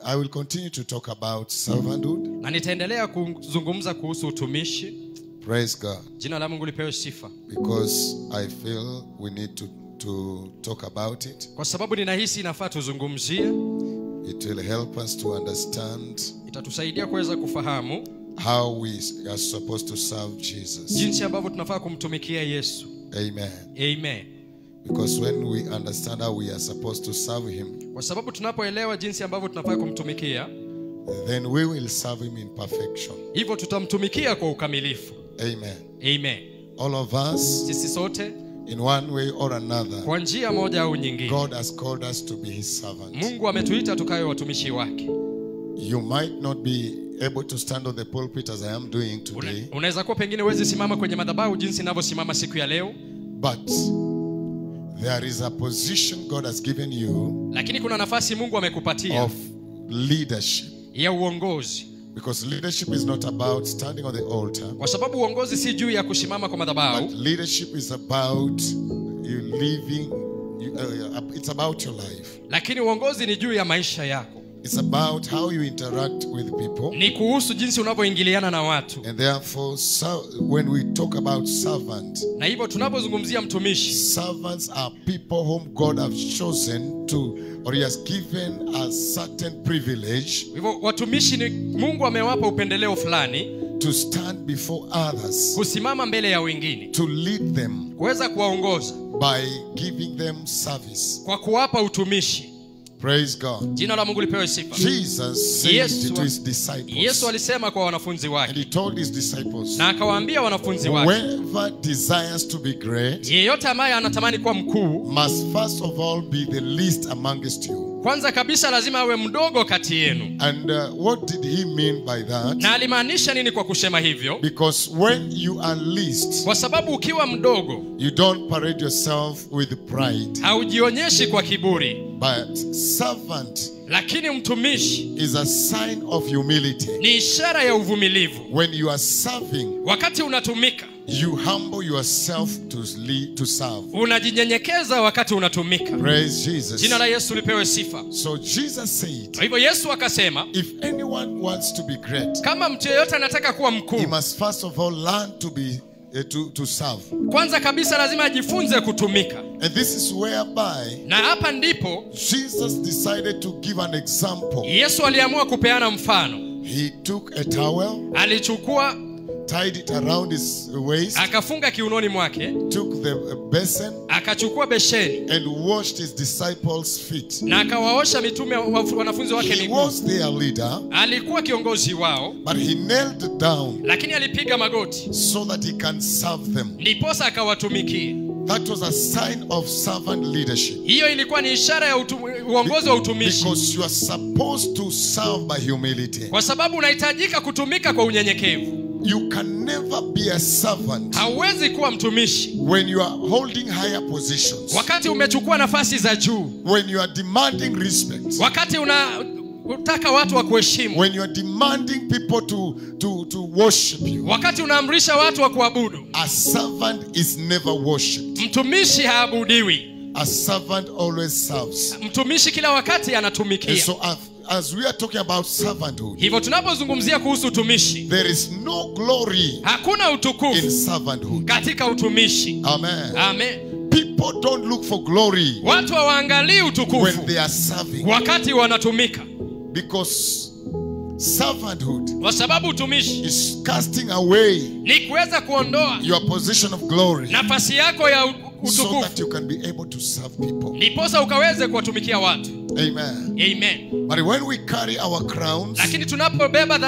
I will continue to talk about servanthood. Na nitaendelea kuzungumza kuhusu utumishi. Praise God. Jina la Mungu lipewe sifa. Because I feel we need to talk about it. Kwa sababu ninahisi inafaa tuzungumzie. It will help us to understand. Itatusaidia kuweza kufahamu how we are supposed to serve Jesus. Jinsi ambavyo tunafaa kumtumikia Yesu. Amen. Amen. Because when we understand how we are supposed to serve him, kwa sababu tunapoelewa jinsi ambavyo tunafaa kumtumikia, then we will serve him in perfection. Hivyo tutamtumikia kwa ukamilifu. Amen. Amen. All of us, sisi sote, in one way or another, kwa njia moja au nyingine, God has called us to be his servants. Mungu ametuita tukawe watumishi wake. You might not be able to stand on the pulpit as I am doing today. Unaweza kuwa pengine huwezi simama kwenye madhabahu jinsi ninavyosimama siku ya leo. But there is a position God has given you, lakini kuna nafasi Mungu amekupatia of leadership. Ya uongozi. Because leadership is not about standing on the altar. Kwa sababu uongozi si juu ya kusimama kwa madhabahu. But leadership is about you living. It's about your life. Lakini uongozi ni juu ya maisha yako. It's about how you interact with people. Ni kuhusu jinsi unavyoingiliana na watu. And therefore, when we talk about servant, na hivyo tunapozungumzia mtumishi, servants are people whom God has chosen to, or he has given a certain privilege. Hivyo watumishi ni Mungu amewapa upendeleo fulani, to stand before others, kusimama mbele ya wengine, to lead them, kuweza kuwaongoza, by giving them service, kwa kuwapa utumishi. Praise God. Jina la Mungu lipewe sifa. Jesus said to his disciples. Yesu alisema kwa wanafunzi wake. And he told his disciples. Na akawaambia wanafunzi wake. Whoever desires to be great, yeyote ambaye anatamani kuwa mkuu, must first of all be the least amongst you. Kwanza kabisa lazima awe mdogo kati yenu. And what did he mean by that? Na alimaanisha nini kwa kusema hivyo? Because when you are least, kwa sababu ukiwa mdogo, you don't parade yourself with pride. Haujionyeshi kwa kiburi. But servant, lakini mtumishi, is a sign of humility. Ni ishara ya uvumilivu. When you are serving, wakati unatumika, you humble yourself to serve. Unajinyenyekeza wakati unatumika. Praise Jesus. Jina la Yesu lipewe sifa. So Jesus said, hivyo Yesu akasema, if anyone wants to be great, kama mtu yeyote anataka kuwa mkuu, he must first of all learn to be to serve. Kwanza kabisa lazima ajifunze kutumika. And this is whereby, na hapa ndipo Jesus decided to give an example. Yesu aliamua kupeana mfano. He took a towel, alichukua, tied it around his waist, akafunga kiunoni mwake, took the basin, akachukua besheni, and washed his disciples' feet. na akawaosha mitume wanafunzi wake miguu. He was their leader, alikuwa kiongozi wao, but he knelt down, lakini alipiga magoti, so that he can serve them. Ndiposa akawatumikia. That was a sign of servant leadership. Hiyo ilikuwa ni ishara ya uongozi wa utumishi. Because you are supposed to serve by humility. Kwa sababu unahitajika kutumika kwa unyenyekevu. You can never be a servant. Hauwezi kuwa mtumishi when you are holding higher positions. Wakati umechukua nafasi za juu. When you are demanding respect. Wakati unataka watu wa kuheshimu. When you are demanding people to worship you. Wakati unaamrisha watu wa kuabudu. A servant is never worshipped. Mtumishi haabudiwi. A servant always serves. Mtumishi kila wakati anatumikia. And so as we are talking about servanthood, hivyo tunapozungumzia kuhusu utumishi, there is no glory, hakuna utukufu, in servanthood. Katika utumishi. Amen. Amen. People don't look for glory, watu hawaangalii utukufu, when they are serving, wakati wanatumika. Because servanthood, kwa sababu utumishi, is casting away, ni kuweza kuondoa your position of glory, nafasi yako ya utukufu, so that you can be able to serve people. Ndiposa ukaweze kuwatumikia watu. Amen. Amen. But when we carry our crowns, lakini tunapobeba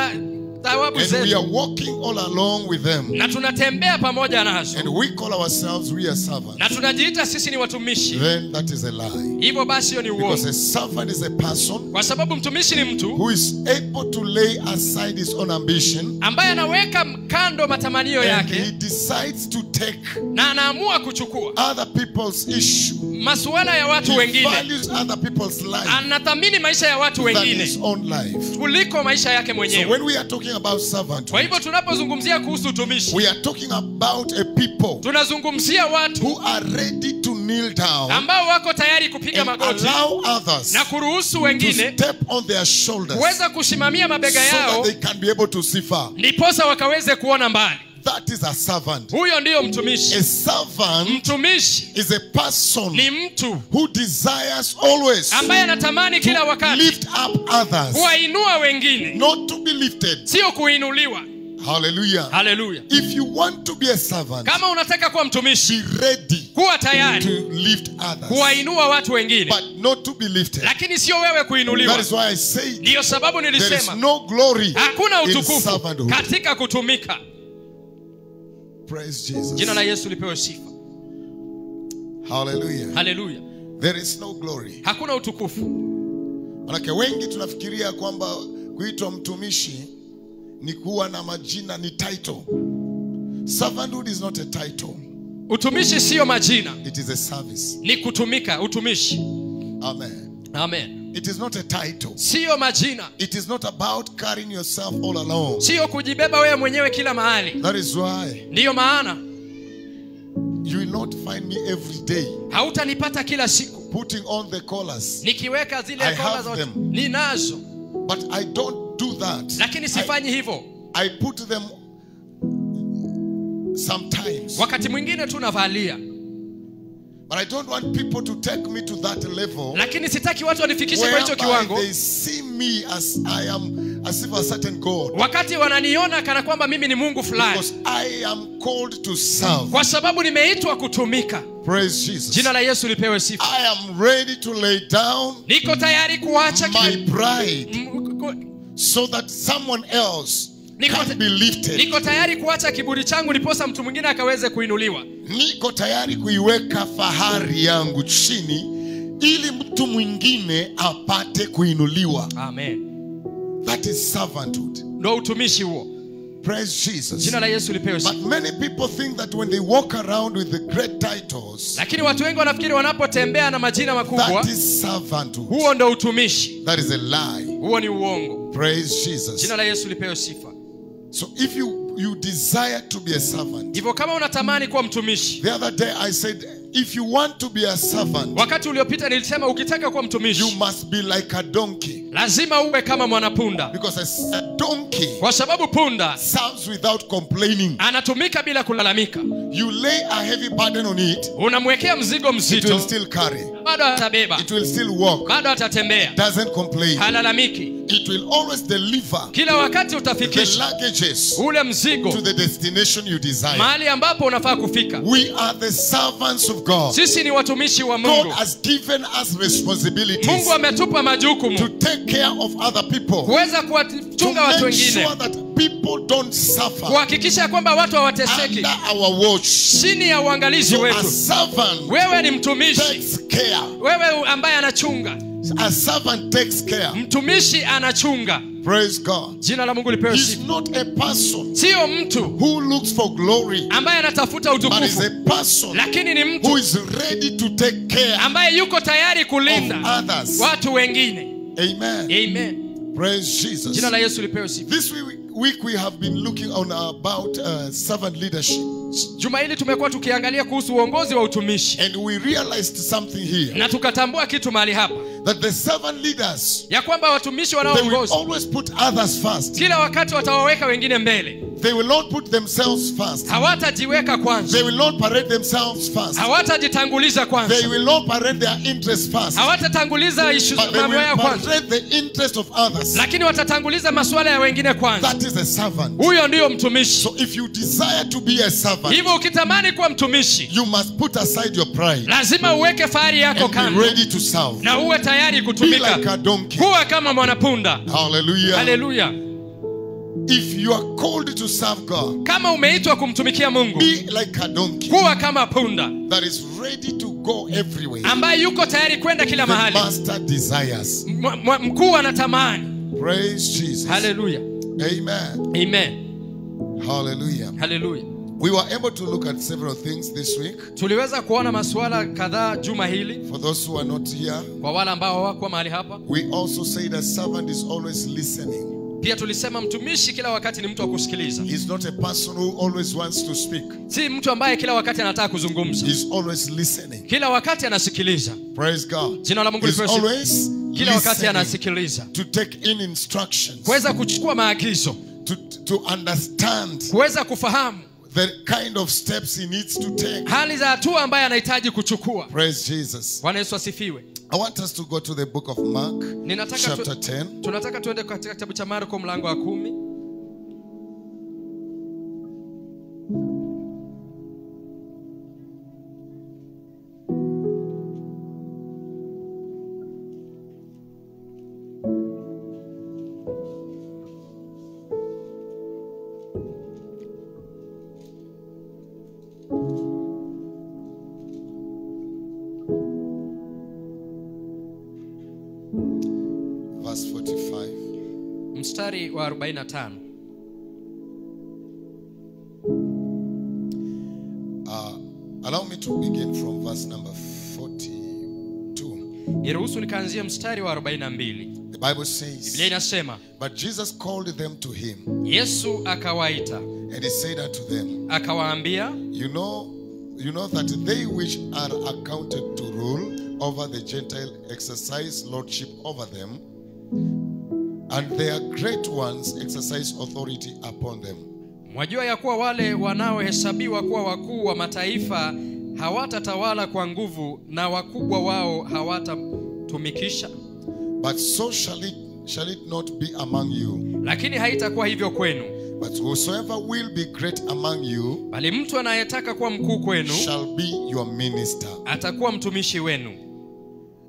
thawabu zetu, and we are walking all along with them, na tunatembea pamoja nazo, and we call ourselves we are servants, na tunajiita sisi ni watumishi, then that is a lie. hivyo basi hiyo ni uongo. Because a servant is a person, kwa sababu mtumishi ni mtu who is able to lay aside his own ambition, ambaye anaweka kando matamanio and yake, he decides to take na anaamua kuchukua other people's issue, masuala ya watu he wengine, values other people's life, anathamini maisha ya watu than wengine his own life. kuliko maisha yake So mwenyewe. when we are talking about Kwa servanthood, hivyo tunapozungumzia kuhusu utumishi, we are talking about a people tunazungumzia watu who are ready to kneel down ambao wako tayari kupiga and magoti allow others na kuruhusu to wengine step on their shoulders kuweza kusimamia mabega so that yao they can be able to see far. ndiposa wakaweze kuona mbali. That is a servant. Huyo ndiyo mtumishi. A servant Mtumishi is a person ni mtu who desires always ambaye anatamani kila to wakati lift up others, kuwainua wengine, not to be lifted. sio kuinuliwa. Hallelujah. Haleluya. If you want to be a servant, Kama unataka kuwa mtumishi, be ready kuwa tayari to lift others, kuwainua watu wengine, but not to be lifted. lakini sio wewe kuinuliwa. That is why I say Ndiyo sababu there is nilisema no glory hakuna in utukufu servanthood. katika kutumika. Praise Jesus. Jina la Yesu lipewe sifa. Hallelujah. Haleluya. There is no glory. Hakuna utukufu. Manake wengi tunafikiria kwamba kuitwa mtumishi ni kuwa na majina, ni title. Servanthood is not a title. Utumishi sio majina, It is a service. ni kutumika. Utumishi. Amen. Amen. It is not a title. Sio majina, It is not about carrying yourself all alone. sio kujibeba wewe mwenyewe kila mahali. That is why Ndiyo maana you will not find me every day hautanipata kila siku putting on the collars. nikiweka zile I kola have za them. ninazo, But I don't do that. lakini sifanyi hivyo. I put them sometimes. Wakati mwingine tu navalia, But I don't want people to take me to that level lakini sitaki watu wanifikishe kwa hicho whereby kiwango, they see me as I am, as if a certain God. wakati wananiona kana kwamba mimi ni Mungu fulani, Because I am called to serve. kwa sababu nimeitwa kutumika. Praise Jesus. Jina la Yesu lipewe sifa. I am ready to lay down Niko tayari kuacha my pride ki- so that someone else Niko- can be lifted. niko tayari kuacha kiburi changu ndiposa mtu mwingine akaweze kuinuliwa. Niko tayari kuiweka fahari yangu chini ili mtu mwingine apate kuinuliwa. Amen. That is servanthood. Ndio utumishi huo. Praise Jesus. Jina la Yesu lipewe sifa. But many people think that when they walk around with the great titles, Lakini watu wengi wanafikiri wanapotembea na majina makubwa, that is servanthood. huo ndio utumishi. That is a lie. Huo ni uongo. Praise Jesus. Jina la Yesu lipewe sifa. So if you desire to be a servant, Hivyo kama unatamani kuwa mtumishi, the other day I said, if you want to be a servant, wakati uliopita nilisema ukitaka kuwa you mtumishi must be like a donkey. lazima uwe kama mwanapunda, Because a donkey kwa sababu punda serves without complaining. anatumika bila kulalamika. You lay a heavy burden on it, Unamwekea mzigo it will mzito, still carry. bado atabeba, It will still walk. bado atatembea, Doesn't complain. halalamiki. It will always deliver Kila wakati the utafikisha luggages ule mzigo to the destination you desire. mahali ambapo unafaa kufika. We are the servants of God. Sisi ni watumishi wa God Mungu. has given us responsibilities Mungu ametupa to majukumu take care of other people, kuweza to kuwachunga watu make wengine, sure that people don't suffer kuhakikisha kwamba watu hawateseki under our watch. chini ya uangalizi So a wetu. servant Wewe ni mtumishi, takes care. wewe ambaye anachunga. A servant takes care. Mtumishi anachunga. Praise God. Jina la Mungu lipewe He's sifa. not a person Sio mtu who looks for glory, ambaye anatafuta but is utukufu, a person lakini ni who mtu is ready to take care ambaye yuko tayari of kulinda others. watu wengine. Amen. Amen. Praise Jesus. Jina la Yesu lipewe sifa. This week we have been looking on about servant leadership, Juma hili tumekuwa tukiangalia kuhusu uongozi wa utumishi, and we realized something here, na tukatambua kitu mahali hapa, that the servant leaders, ya kwamba watumishi they will wanaoongoza always put others first. kila wakati watawaweka wengine mbele. They will not put themselves first. Hawatajiweka They kwanza, will not parade themselves first. hawatajitanguliza They kwanza, will not parade their interests first. hawatatanguliza But they mambo yao will kwanza, parade the interest of others. lakini watatanguliza masuala ya wengine kwanza. That is a servant. Huyo ndiyo mtumishi. So if you desire to be a servant, Hivyo ukitamani kuwa mtumishi, you must put aside your pride lazima uweke fahari yako and be kando ready to serve. na uwe tayari Be like kutumika. a donkey. Kuwa kama mwanapunda. Hallelujah. Haleluya. If you are called to serve God, Kama umeitwa kumtumikia Mungu, be like a donkey kuwa kama punda that is ready to go everywhere. ambaye yuko tayari kwenda kila The mahali. master desires. Mkuu anatamani. Praise Jesus. Haleluya. Amen. Amen. Hallelujah. Haleluya. We were able to look at several things this week. Tuliweza kuona masuala kadhaa juma hili. For those who are not here, Kwa wale ambao hawakuwa mahali hapa, we also say that servant is always listening. Pia tulisema mtumishi kila wakati ni mtu wa kusikiliza. He's not a person who always wants to speak. Si mtu ambaye kila wakati anataka kuzungumza. He's always listening. Kila wakati anasikiliza. Praise God. Jina la Mungu He's lipewe sifa. always Kila wakati listening anasikiliza. to take in instructions. Kuweza kuchukua maagizo. To understand Kuweza kufahamu the kind of steps he needs to take. hali za hatua ambaye anahitaji kuchukua. Praise Jesus. Bwana Yesu asifiwe. I want us to go to the book of Mark, chapter 10. Tunataka tuende katika kitabu cha Marko mlango wa 10. Verse 45. Mstari wa 45. Allow me to begin from verse number 42. Niruhusu nikaanzie mstari wa 42. The Bible says, Biblia inasema, but Jesus called them to him, Yesu akawaita, and he said unto them, akawaambia, You know that they which are accounted to rule over the Gentile exercise lordship over them, and their great ones exercise authority upon them. Mwajua ya kuwa wale wanaohesabiwa kuwa wakuu wa mataifa hawatatawala kwa nguvu, na wakubwa wao hawatatumikisha. But so shall it not be among you. Lakini haitakuwa hivyo kwenu. But whosoever will be great among you bali mtu anayetaka kuwa mkuu kwenu shall be your minister. atakuwa mtumishi wenu.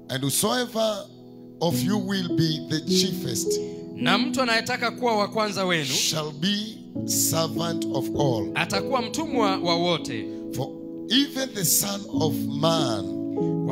And whosoever of you will be the chiefest na mtu anayetaka kuwa wa kwanza wenu shall be servant of all. atakuwa mtumwa wa wote. For even the Son of Man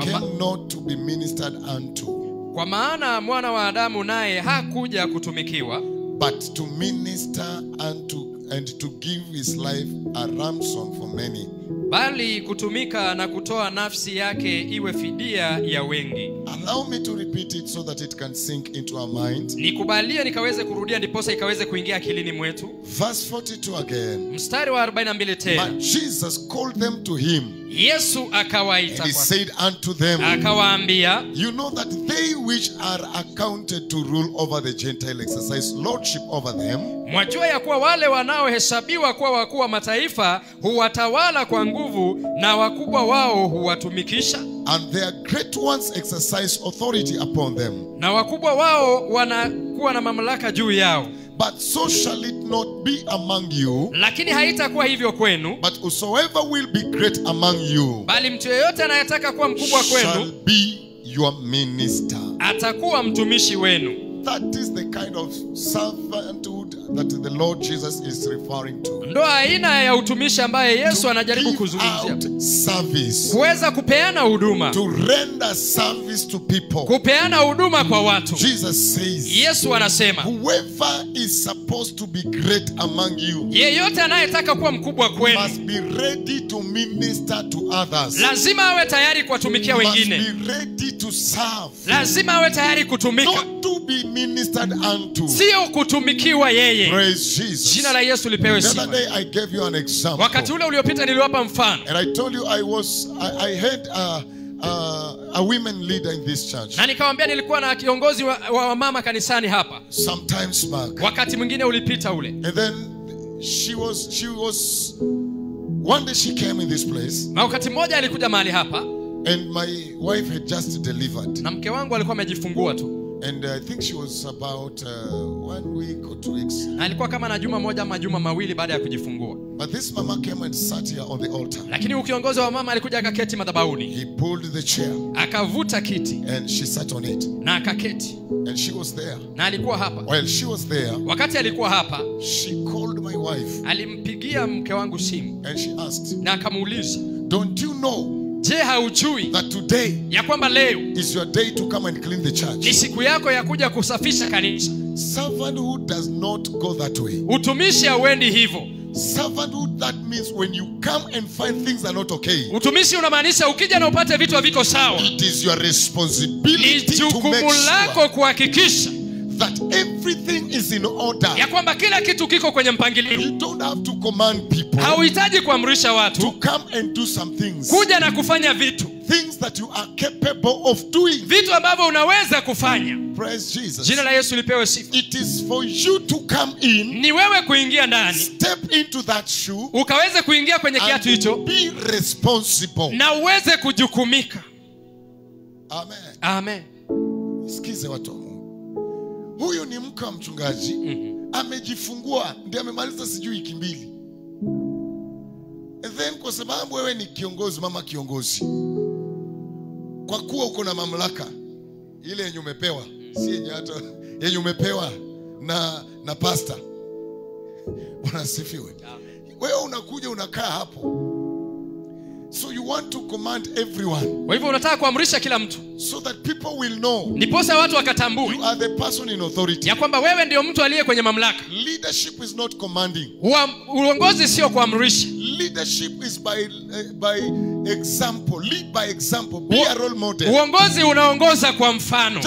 came not to be ministered unto, kwa maana mwana wa Adamu naye hakuja kutumikiwa, but to minister unto, and to give his life a ransom for many. bali kutumika na kutoa nafsi yake iwe fidia ya wengi. Allow me to repeat it so that it can sink into our mind. Nikubalie nikaweze kurudia ndiposa ikaweze kuingia akilini mwetu. Verse 42 again. Mstari wa 42 tena. But Jesus called them to him, Yesu akawaita and he said unto them, akawaambia, You know that they which are accounted to rule over the Gentile exercise lordship over them. Mwajua ya kuwa wale wanaohesabiwa kuwa wakuu wa mataifa huwatawala kwa nguvu, na wakubwa wao huwatumikisha. And their great ones exercise authority upon them. Na wakubwa wao wanakuwa na mamlaka juu yao. But so shall it not be among you. Lakini haitakuwa hivyo kwenu. But whosoever will be great among you, bali mtu yeyote anayetaka kuwa mkubwa shall kwenu be your minister. atakuwa mtumishi wenu. That is the kind of servanthood that the Lord Jesus is referring to. Ndo aina ya utumishi ambaye Yesu anajaribu Give kuzungumzia. out service. Kuweza kupeana huduma. To render service to people. Kupeana huduma kwa watu. Jesus says, Yesu anasema, whoever is supposed to be great among you, yeyote anayetaka kuwa mkubwa kwenu, must be ready to minister to others. lazima awe tayari kuwatumikia wengine. Must be ready to serve. Lazima awe tayari kutumika. Not to be ministered unto. Sio kutumikiwa yeye. Praise Jesus. Jina la Yesu lipewe The other sifa. day I gave you an example. Wakati ule uliopita niliwapa mfano. And I told you I had a women leader in this church. Na nikamwambia nilikuwa na kiongozi wa mama kanisani hapa. Sometimes back. Wakati mwingine ulipita ule. And then she was one day she came in this place. Na wakati mmoja alikuja mahali hapa. And my wife had just delivered. Na mke wangu alikuwa amejifungua tu. And I think she was about 1 week or 2 weeks. Na alikuwa kama na juma moja ama juma mawili baada ya kujifungua. But this mama came and sat here on the altar. Lakini kiongozi wa mama alikuja akaketi madhabahuni. He pulled the chair. Akavuta kiti. And she sat on it. Na akaketi. And she was there. Na alikuwa hapa. While she was there, wakati alikuwa hapa, she called my wife. Alimpigia mke wangu simu. And she asked, na akamuuliza, don't you know je, haujui that today ya kwamba leo is your day to come and clean the church? ni siku yako ya kuja kusafisha kanisa? Servanthood does not go that way. Utumishi hauendi hivyo. Servanthood, that means when you come and find things are not okay. Utumishi unamaanisha ukija na upate vitu haviko sawa. It is your responsibility ni jukumu to make lako sure kuhakikisha that everything is in order. ya kwamba kila kitu kiko kwenye mpangilio. You don't have to command people Hauhitaji kuamrisha to watu come and do some things. kuja na kufanya vitu That you are capable of doing. Vitu ambavyo unaweza kufanya. Praise Jesus. Jina la Yesu lipewe sifa. It is for you to come in. Ni wewe kuingia ndani. Step into that shoe. Ukaweze kuingia kwenye kiatu hicho. Be responsible. Na uweze kujukumika. Amen. Amen. Sikize watu. Huyu ni mke wa mchungaji. Amejifungua, ndiye amemaliza sijui wiki 2. And then kwa sababu wewe ni kiongozi, mama kiongozi, kwa kuwa uko na mamlaka ile yenye umepewa, si yenye hata yenye umepewa na pastor. Unasifiwe. Wewe unakuja unakaa hapo. So you want to command everyone. Kwa hivyo unataka kuamrisha kila mtu. So that people will know. Niposa watu wakatambue. You are the person in authority. Ya kwamba wewe ndio mtu aliye kwenye mamlaka. Leadership is not commanding. Uongozi sio kuamrisha. Leadership is by example. Lead by example. Be a role model. Uongozi unaongoza kwa mfano.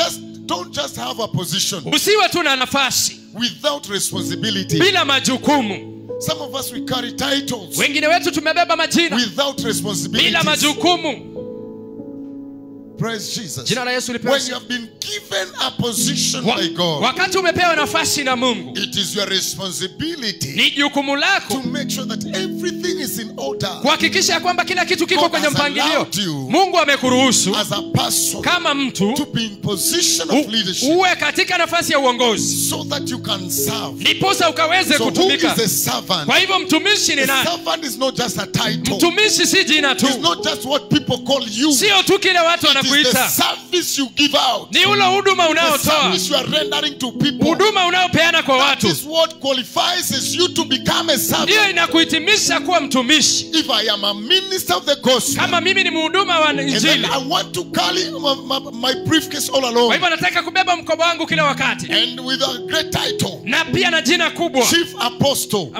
Don't just have a position. Usiwe tu na nafasi without responsibility. Bila majukumu. Some of us we carry titles. Wengine wetu tumebeba majina without responsibility. Bila majukumu. Praise Jesus. Jina la Yesu lipewe. When you have been given a position by God, wakati umepewa nafasi na Mungu, it is your responsibility. Ni jukumu lako to make sure that everything is in order. Kuhakikisha kwamba kila kitu kiko kwenye mpangilio. Mungu amekuruhusu as a person kama mtu to be in position of leadership. Uwe katika nafasi ya uongozi. So that you can serve. Ndiposa ukaweze kutumika. Who is a servant? Kwa hivyo mtumishi ni nani? Servant is not just a title. Mtumishi si jina tu. It's not just what people call you. Sio tu kile watu wanakuita. It is the service you give out. Ni ule huduma unaotoa. The service you are rendering to people. Huduma unaopeana kwa watu. That is what qualifies you to become a servant. Ndio inakuhitimisha kuwa mtumishi. If I am a minister of the gospel. Kama mimi ni mhuduma wa injili. And I want to carry my briefcase all along. Kwa hivyo nataka kubeba mkoba wangu kila wakati. And with a great title. Na pia na jina kubwa. Chief Apostle.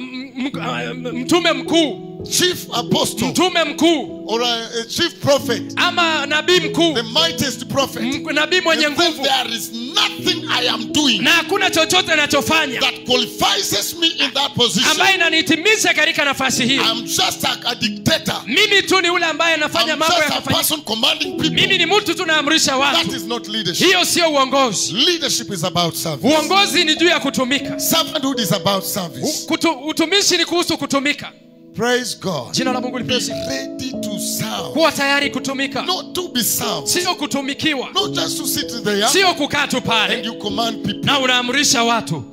Mtume mkuu. Chief Apostle. Mtume mkuu. Or a chief prophet. Ama nabii mkuu. The mightiest prophet. Nabii mwenye nguvu. There is nothing I am doing. Na hakuna chochote ninachofanya. That qualifies me in that position. Ambaye inanihitimisha katika nafasi hiyo. I'm just a dictator. Mimi tu ni yule ambaye anafanya mambo ya kufanya. Person commanding people. Mimi ni mtu tu naamrisha watu. That is not leadership. Hiyo sio uongozi. Leadership is about service. Uongozi ni juu ya kutumika. Servanthood is about service. Utumishi ni kuhusu kutumika. Praise God. Jina la Mungu lipewe sifa. Ready to serve. Kuwa tayari kutumika. Not to be served. Sio kutumikiwa. Not just to sit there. Sio kukaa tu pale. And you command people. Na unaamrisha watu.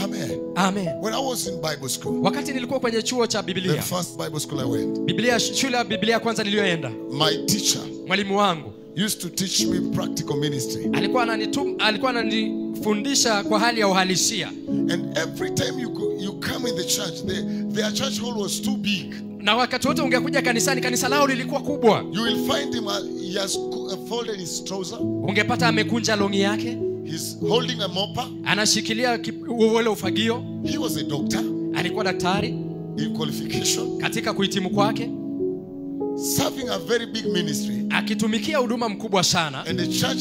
Amen. Amen. When I was in Bible school. Wakati nilikuwa kwenye chuo cha Biblia. The first Bible school I went. Shule ya Biblia kwanza niliyoenda. My teacher. Mwalimu wangu. Used to teach me practical ministry. Alikuwa ananifundisha kwa hali ya uhalisia. And every time you come in the church, their church hall was too big. Na wakati wote ungekuja kanisani, kanisa lao lilikuwa kubwa. You will find him he has folded his trouser. Ungepata amekunja longi yake. He's holding a mopper. Anashikilia ule ufagio. He was a doctor. Alikuwa daktari. In qualification. Katika kuhitimu kwake. Serving a very big ministry. Akitumikia huduma mkubwa sana. And a church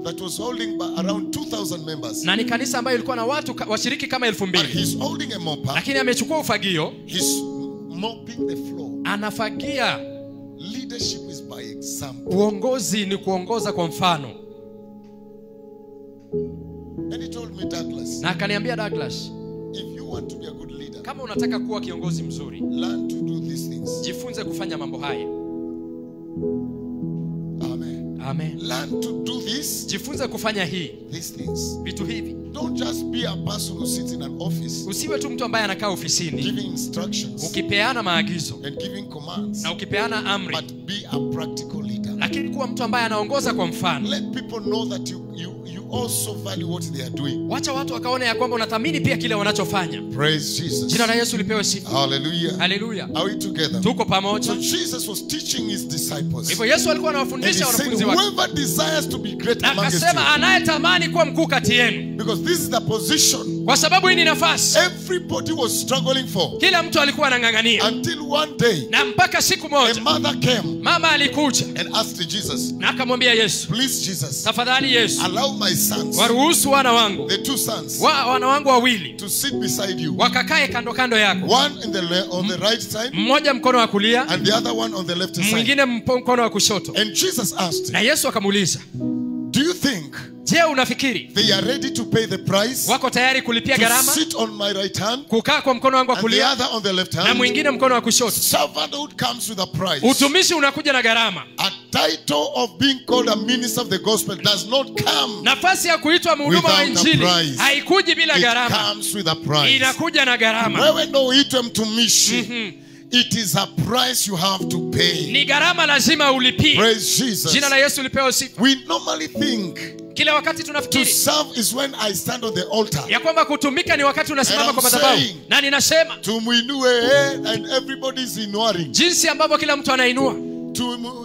that was holding around 2,000 members. Na ni kanisa ambayo ilikuwa na watu washiriki kama 2,000. But he's holding a mopper. Lakini amechukua ufagio. He's mopping the floor. Anafagia. Leadership is by example. Uongozi ni kuongoza kwa mfano. And he told me, Douglas. Na akaniambia Douglas. If you want to be a good leader. Kama unataka kuwa kiongozi mzuri. Learn to do these things. Jifunze kufanya mambo haya. Amen. Amen. Learn to do this. Jifunze kufanya hii. These things. Vitu hivi. Don't just be a person who sits in an office. Usiwe tu mtu ambaye anakaa ofisini. Giving instructions. Ukipeana maagizo. And giving commands. Na ukipeana amri. But be a practical leader. Lakini kuwa mtu ambaye anaongoza kwa mfano. Let people know that you also value what they are doing. Wacha watu wakaone ya kwamba unathamini pia kile wanachofanya. Praise Jesus. Jina la Yesu lipewe sifa. Hallelujah. Hallelujah. Are we together? Tuko pamoja. So Jesus was teaching his disciples. Hivyo Yesu alikuwa anawafundisha wanafunzi wake. Whoever desires to be great among us. Akasema anayetamani kuwa mkuu kati yenu. Because this is the position. Kwa sababu hii ni nafasi everybody was struggling for. kila mtu alikuwa anang'ang'ania. Until one day, Na mpaka siku a moja mother came mama alikuja and asked Jesus, na akamwambia Yesu, please Jesus, tafadhali Yesu, allow my sons, waruhusu wana wangu, the 2 sons, wana wangu wawili to sit beside you. wakakae kando kando yako, One on the right side mmoja mkono wa kulia and the other one on the left side. mwingine mkono wa kushoto. And Jesus asked, Na Yesu akamuuliza, do you think je, unafikiri they are ready to pay the price wako tayari kulipia to gharama sit on my right hand kukaa kwa mkono wangu wa and the kulia other on the left na hand? mwingine mkono wa kushoto? Servanthood comes with a price. Utumishi unakuja na gharama. A title of being called a minister of the gospel does not come. Nafasi ya kuitwa mhuduma wa Without a injili price. haikuji bila It gharama, comes with a price. inakuja na gharama. Wewe ndo uitwe mtumishi. It is a price you have to pay. Ni gharama lazima ulipie. Praise Jesus. Jina la Yesu lipewe sifa. We normally think Kila wakati to tunafikiri serve is when I stand on the altar. ya kwamba kutumika ni wakati unasimama And kwa I'm madhabahu. saying, Na ninasema Tumuinue and everybody is inuaring. jinsi ambavyo kila mtu anainua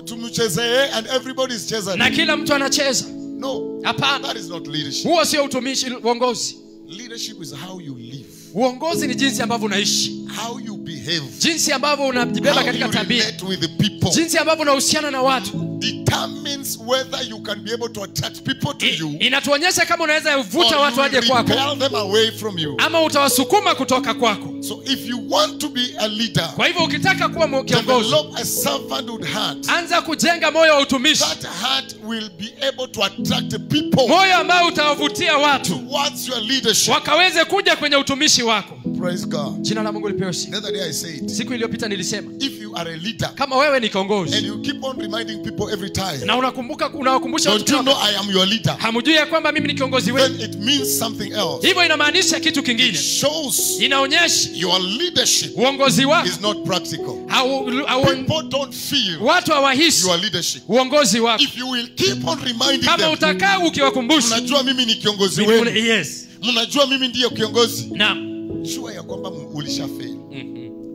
Tumuchezee and everybody is chezing. na kila mtu anacheza. No, Hapana, that is not leadership. huo sio utumishi, uongozi. Leadership is how you live, Uongozi ni jinsi ambavyo unaishi, how you behave, jinsi ambavyo unajibeba how katika you tabia, relate with the people. jinsi ambavyo unahusiana na watu. Determines whether you can be able to attract people to you Inatuonyesha kama unaweza or vuta watu you waje will kwako repel them away from you. ama utawasukuma kutoka kwako. So if you want to be a leader, Kwa hivyo ukitaka kuwa kiongozi, develop a servanthood heart. anza kujenga moyo wa utumishi, That heart will be able to attract the people moyo ambao utawavutia watu towards your leadership. wakaweze kuja kwenye utumishi wako. Praise God. Jina la Mungu lipewe The sifa. other day I said, Siku iliyopita nilisema, if you are a leader kama wewe ni and kiongozi you keep on reminding people every time, na unawakumbusha watu don't you kila know wakati, I am your leader? hamjui ya kwamba mimi ni kiongozi wenu, Then it means something else. hivyo inamaanisha kitu It kingine. shows Inaonyesha your leadership uongozi wako is not practical. au People don't feel watu hawahisi your leadership. uongozi wako. If you will keep on reminding Kama them, utakaa ukiwakumbusha, mnajua mimi ni kiongozi wenu, yes, mnajua mimi ndiye kiongozi, na jua ya kwamba ulishafeli.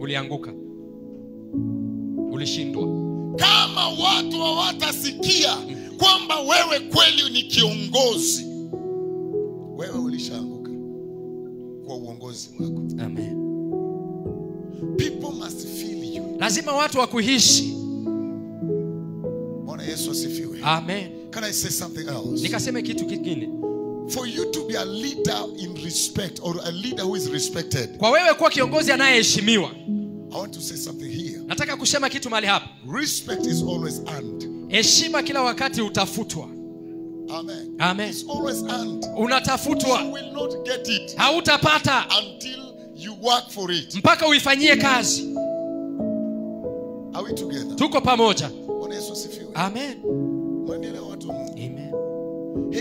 ulianguka, ulishindwa. Kama watu hawatasikia kwamba wewe kweli ni kiongozi, wewe ulishaanguka kwa uongozi wako. Amen. People must feel you. Lazima watu wakuhisi. Bwana Yesu asifiwe. Amen. Can I say something else? Nikaseme kitu kingine. For you to be a leader in respect, or a leader who is respected, Kwa wewe kuwa kiongozi anayeheshimiwa, I want to say something here. nataka kusema kitu mahali hapa. Respect is always earned. Heshima kila wakati utafutwa. Amen. Amen. It's always earned. You Unatafutwa, will not get it hautapata until you work for it. mpaka uifanyie kazi. Are we together? Tuko pamoja. Bwana Yesu asifiwe. Amen. Mwendelewa watu wa Mungu. Amen.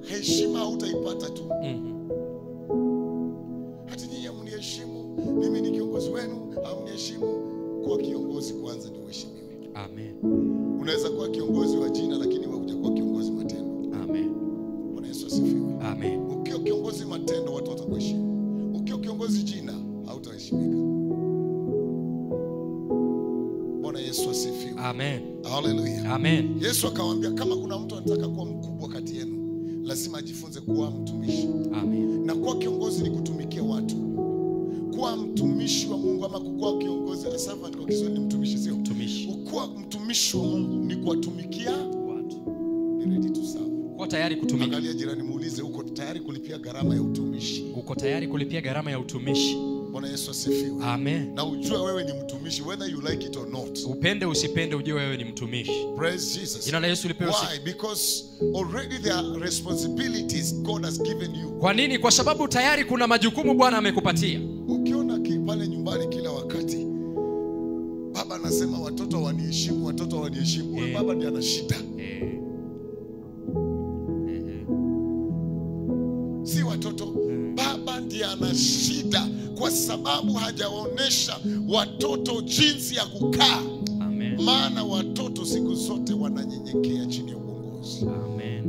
Heshima hutaipata tu. Hata nyinyi mniheshimu, mimi ni kiongozi wenu, amniheshimu. Kuwa kiongozi kwanza ndio uheshimiwe. Amen. Unaweza kuwa kiongozi wa jina lakini wewe hujakuwa kiongozi matendo. Amen. Bwana Yesu asifiwe. Amen. Ukiwa kiongozi matendo watu watakuheshimu. Ukiwa kiongozi jina hautaheshimika. Bwana Yesu asifiwe. Amen. Hallelujah. Amen. Yesu akamwambia kama kuna mtu anataka kuwa mkubwa kati yenu, lazima ajifunze kuwa mtumishi. Amen. Na kuwa kiongozi ni kutumikia watu. Kuwa mtumishi wa Mungu ama kuwa kiongozi, a servant kwa Kiswahili ni mtumishi, sio Mtumishi. kuwa mtumishi wa Mungu ni kuwatumikia Watu. ni ready to serve. Uko tayari kutumika. Angalia jirani, muulize uko tayari kulipia gharama ya utumishi. Uko tayari kulipia gharama ya utumishi. Bwana Yesu asifiwe. Amen. Na ujue wewe ni mtumishi whether you like it or not. Upende usipende, ujue wewe ni mtumishi. Praise Jesus. Jina la Yesu lipewe sifa. Why? Because already there are responsibilities God has given you. Kwa nini? Kwa sababu tayari kuna majukumu Bwana amekupatia. Ukiona pale nyumbani kila wakati baba anasema watoto waniheshimu, watoto waniheshimu, huyo baba ndiye ana shida. Si watoto, baba ndiye ana shida kwa sababu hajawaonesha watoto jinsi ya kukaa. Amen. Maana watoto siku zote wananyenyekea chini ya uongozi. Amen.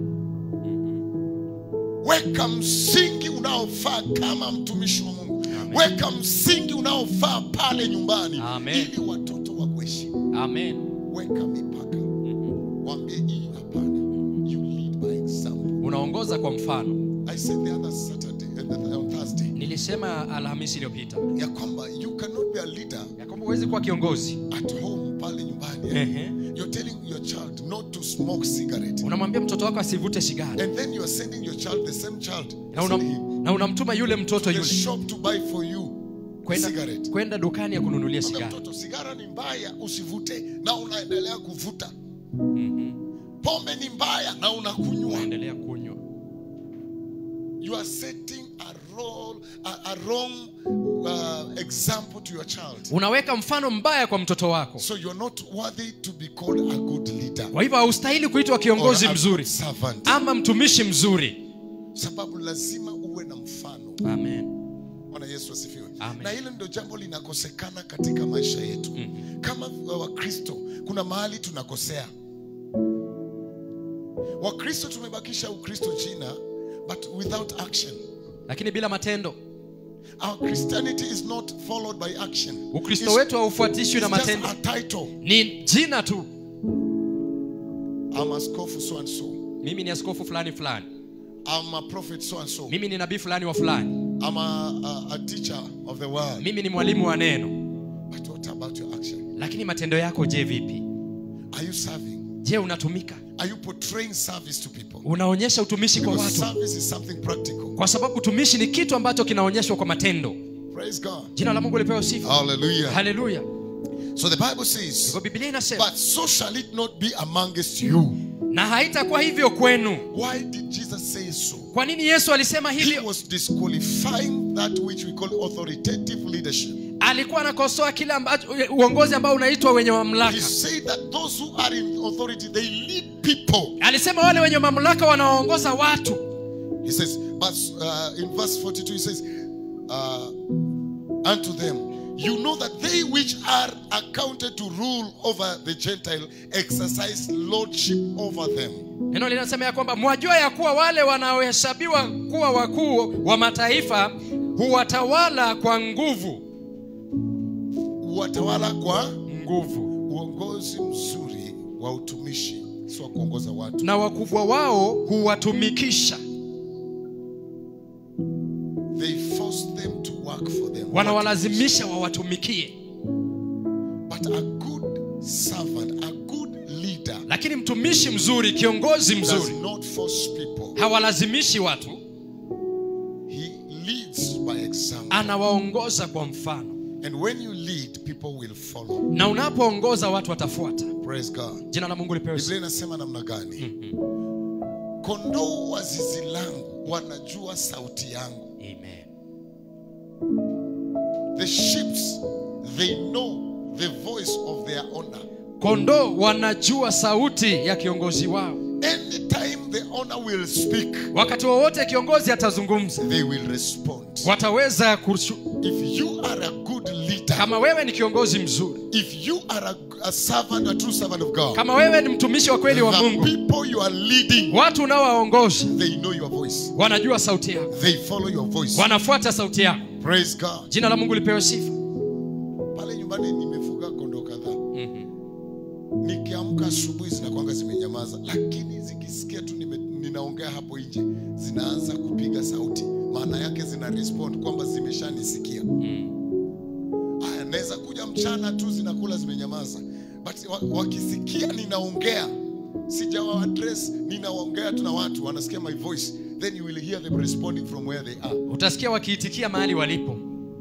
Weka msingi unaofaa kama mtumishi wa Mungu. Amen. Weka msingi unaofaa pale nyumbani. Amen. Ili watoto wakuheshimu. Amen. Weka mipaka. Waambie hii hapana. You lead by example. Unaongoza kwa mfano. I said the other Saturday, on Thursday, Nilisema Alhamisi iliyopita ya kwamba you cannot be a leader ya kwamba huwezi kuwa kiongozi at home pale nyumbani. You're telling your child not to smoke cigarette. unamwambia mtoto wako asivute sigara, And then you are sending your child, the same child, na unamtuma yule mtoto the yule shop to buy for you cigarette. kwenda dukani ya kununulia sigara. Mtoto, sigara ni mbaya, usivute, na unaendelea kuvuta. Pombe ni mbaya na unakunywa. Unaendelea kunywa. You are setting a wrong example to your child. Unaweka mfano mbaya kwa mtoto wako. So you're not worthy to be called a good leader. Kwa hivyo haustahili kuitwa kiongozi mzuri ama mtumishi mzuri. Sababu lazima uwe na mfano. Amen. Bwana Yesu asifiwe. Amen. Na hilo ndio jambo linakosekana katika maisha yetu. Kama Wakristo kuna mahali tunakosea. Wakristo tumebakisha Ukristo jina, but without action. Lakini bila matendo. Our Christianity is not followed by action. Ukristo wetu haufuatishwi na matendo. It's just a title. Ni jina tu. I'm askofu so and so. Mimi ni askofu fulani fulani. I'm a prophet so and so. Mimi ni nabii fulani wa fulani. I'm a teacher of the word. Mimi ni mwalimu wa neno. But what about your action? Lakini matendo yako je vipi? Are you serving? Je, unatumika? Are you portraying service to people? Unaonyesha utumishi kwa Because watu. service is something practical. Kwa sababu utumishi ni kitu ambacho kinaonyeshwa kwa matendo. Praise God. Jina la Mungu lipewe sifa. Hallelujah. Hallelujah. So the Bible says, Kwa Biblia inasema, but so shall it not be amongst you. na haitakuwa hivyo kwenu. Why did Jesus say so? Kwa nini Yesu alisema He hivyo? was disqualifying that which we call authoritative leadership. Alikuwa anakosoa kila ambacho uongozi ambao unaitwa wenye mamlaka. He said that those who are in authority, they lead people. Alisema wale wenye mamlaka wanaongoza watu. He says, but in verse 42 he says, unto them, you know that they which are accounted to rule over the Gentile exercise lordship over them. Neno linasema ya kwamba mwajua ya kuwa wale wanaohesabiwa kuwa wakuu wa mataifa huwatawala kwa nguvu. Huwatawala kwa nguvu. Uongozi mzuri wa utumishi sio kuongoza watu. Na wakubwa wao huwatumikisha. They force them to work for them. Wanawalazimisha wawatumikie. But a good servant, a good leader, lakini mtumishi mzuri, kiongozi does mzuri not force people. hawalazimishi watu. He leads by example. Anawaongoza kwa mfano. And when you lead, people will follow. Na unapoongoza watu watafuata. Praise God. Jina la Mungu lipewe sifa. Biblia inasema namna gani? Kondoo wa zizi langu wanajua sauti yangu. Amen. The sheep, they know the voice of their owner. Kondoo wanajua sauti ya kiongozi wao. Anytime the owner will speak, wakati wowote kiongozi atazungumza, they will respond. wataweza If you are a good leader, kama wewe ni kiongozi mzuri, if you are a servant, a true servant of God, kama wewe ni mtumishi wa kweli wa the Mungu, people you are leading, watu unaowaongoza they know your voice. wanajua sauti yako. They follow your voice. Wanafuata sauti yako. Praise God. Jina la Mungu lipewe sifa. Pale nyumbani nimefuga kondoo kadhaa. Nikiamka asubuhi zinakuanga zimenyamaza, lakini zikisikia tu ninaongea hapo nje zinaanza kupiga sauti. Maana yake zina respond kwamba zimeshanisikia. Haya, naweza kuja mchana tu zinakula zimenyamaza. But wakisikia ninaongea, sijawa address, ninaongea tu na watu wanasikia my voice, then you will hear them responding from where they are. Utasikia wakiitikia mahali walipo.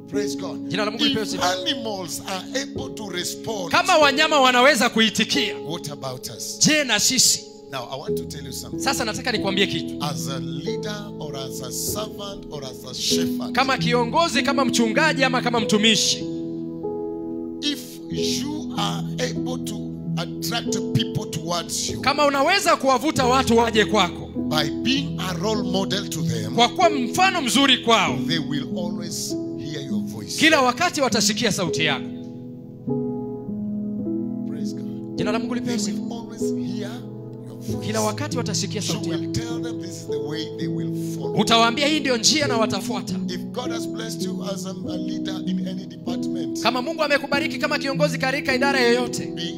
Praise God. Jina la Mungu lipewe If sifa. animals are able to respond, Kama wanyama wanaweza kuitikia, what about us? je na sisi? Now I want to tell you something. Sasa nataka nikwambie kitu. As a leader or as a servant or as a shepherd, Kama kiongozi, kama mchungaji ama kama mtumishi, if you are able to attract people towards you kama unaweza kuwavuta watu waje kwako by being a role model to them, kwa kuwa mfano mzuri kwao, they will always hear your voice. kila wakati watasikia sauti yako. Praise God. Jina la Mungu They lipewe sifa. will always hear your voice. Kila wakati watasikia You sauti yako. will tell them this is the way they will follow. Utawaambia hii ndio njia na watafuata. If God has blessed you as a leader in any department, Kama Mungu amekubariki kama kiongozi katika idara yoyote, be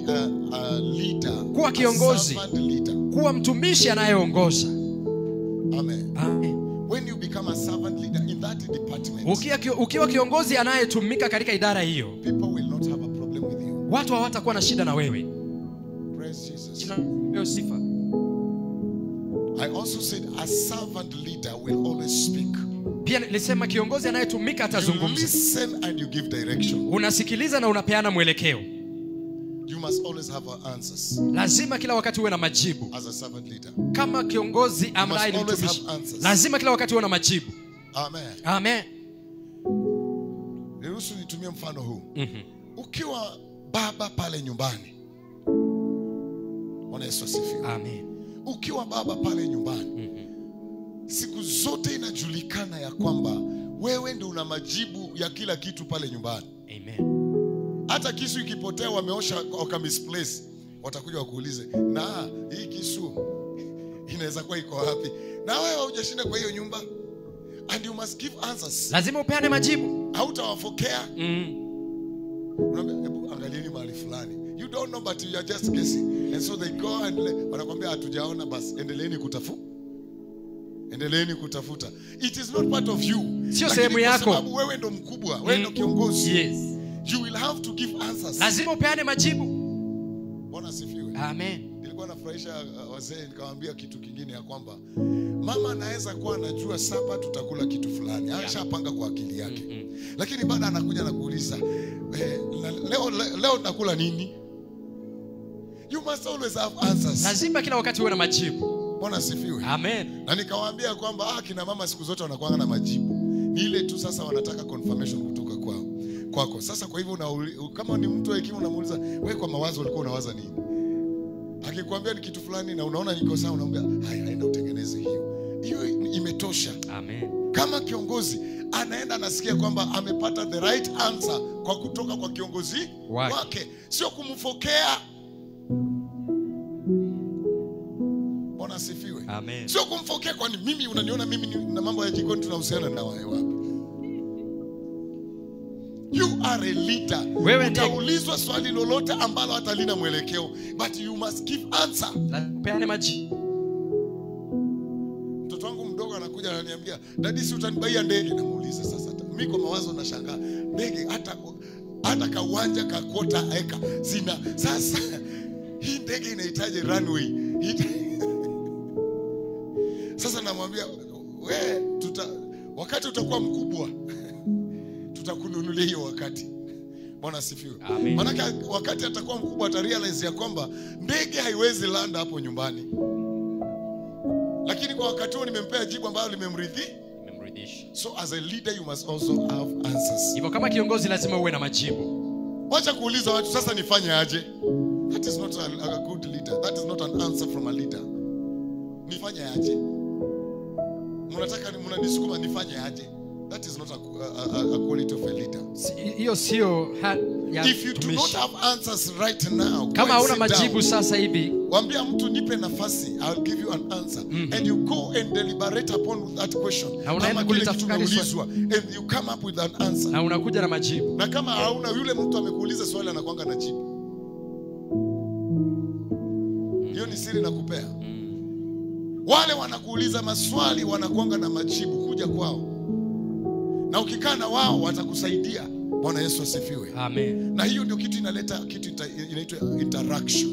a leader, kuwa kiongozi, a servant leader. kuwa mtumishi anayeongoza. Amen. Amen. When that department, ukiwa kiongozi anayetumika katika idara hiyo, people will not have a problem with you. watu hawatakuwa na shida na wewe. Praise Jesus. Jina lako sifa. I also said a servant leader will always speak. Pia nilisema kiongozi anayetumika You atazungumza. listen and you give direction. Unasikiliza na unapeana mwelekeo. You must always have answers Lazima kila wakati uwe na majibu. as a servant leader. Kama kiongozi ambaye ni always mtumishi, have answers. lazima kila wakati uwe na majibu. Amen. Amen. Niruhusu nitumie mfano huu. Ukiwa baba pale nyumbani. Bwana Yesu asifiwe. Amen. Ukiwa baba pale nyumbani, siku zote inajulikana ya kwamba wewe ndio una majibu ya kila kitu pale nyumbani. Amen. Hata kisu ikipotea wameosha waka misplace, watakuja wakuulize, na hii kisu inaweza kuwa iko wapi? Na wewe hujashinda kwa hiyo nyumba. And you must give answers. Lazima upeane majibu. Hautawafokea. Unaambia, hebu angalieni mahali fulani. You don't know but you are just guessing. And so they go and wanakuambia hatujaona, basi endeleeni kutafuta. It is not part of you. Sio sehemu yako. Kwa sababu wewe ndo mkubwa, wewe ndo kiongozi. Yes. You will have to give answers. Lazima upeane majibu. Bwana asifiwe. Amen. Nilikuwa nafurahisha wazee nikawaambia kitu kingine ya kwamba mama anaweza kuwa anajua saba tutakula kitu fulani. Anashapanga kwa akili yake. Lakini baada anakuja na kuuliza, leo nakula nini? You must always have answers. Lazima kila wakati uwe na majibu. Bwana asifiwe. Amen. Na nikawaambia kwamba kina mama siku zote wanakuwa na majibu. Ni ile tu sasa wanataka confirmation kutoka kwako. Sasa kwa hivyo kama ni mtu wa hekima unamuuliza, wewe kwa mawazo ulikuwa unawaza nini? Akikwambia ni kitu fulani na unaona niko sawa, unaambia haina utengeneze hiyo. Hiyo imetosha. Amen. Kama kiongozi anaenda anasikia kwamba amepata the right answer kwa kutoka kwa kiongozi wake, sio kumfokea. Bwana asifiwe. Amen. Sio kumfokea, kwani mimi unaniona mimi na mambo ya jikoni tunahusiana na wewe wapi? You are a leader. Utaulizwa swali lolote ambalo hatalina mwelekeo, but you must give answer. Peane majibu. Mtoto wangu mdogo anakuja ananiambia, "Daddy, si utanibaia ndege?" Namuuliza sasa. Mimi kwa mawazo nashangaa, ndege hata kauwanja ka kwota eka sina. Sasa hii ndege inahitaji runway. Sasa namwambia, wakati utakuwa mkubwa tutakununulia hiyo wakati. Bwana asifiwe. Maana wakati atakuwa mkubwa atarealize ya kwamba ndege haiwezi landa hapo nyumbani. Lakini kwa wakati huo nimempea jibu ambalo limemridhisha. So as a leader you must also have answers. Hivyo kama kiongozi lazima uwe na majibu. Wacha kuuliza watu sasa nifanye aje? That is not a good leader. That is not an answer from a leader. Nifanye aje? Mnanisukuma nifanye aje? That is not a quality of a leader. Hiyo sio ya if you do not have answers right now, kama hauna majibu sasa hivi, waambia mtu nipe nafasi, I'll give you an answer. And you go and deliberate upon that question. Na unaenda kulitafakari and you come up with an answer. Na unakuja na majibu. Na kama hauna, yule mtu amekuuliza swali anakuanga na jibu. Hiyo ni siri nakupea. Wale wanakuuliza maswali wanakuanga na majibu, kuja kwao. Na ukikaa na wao watakusaidia. Bwana Yesu asifiwe. Amen. Na hiyo ndio kitu inaleta kitu inaitwa interaction.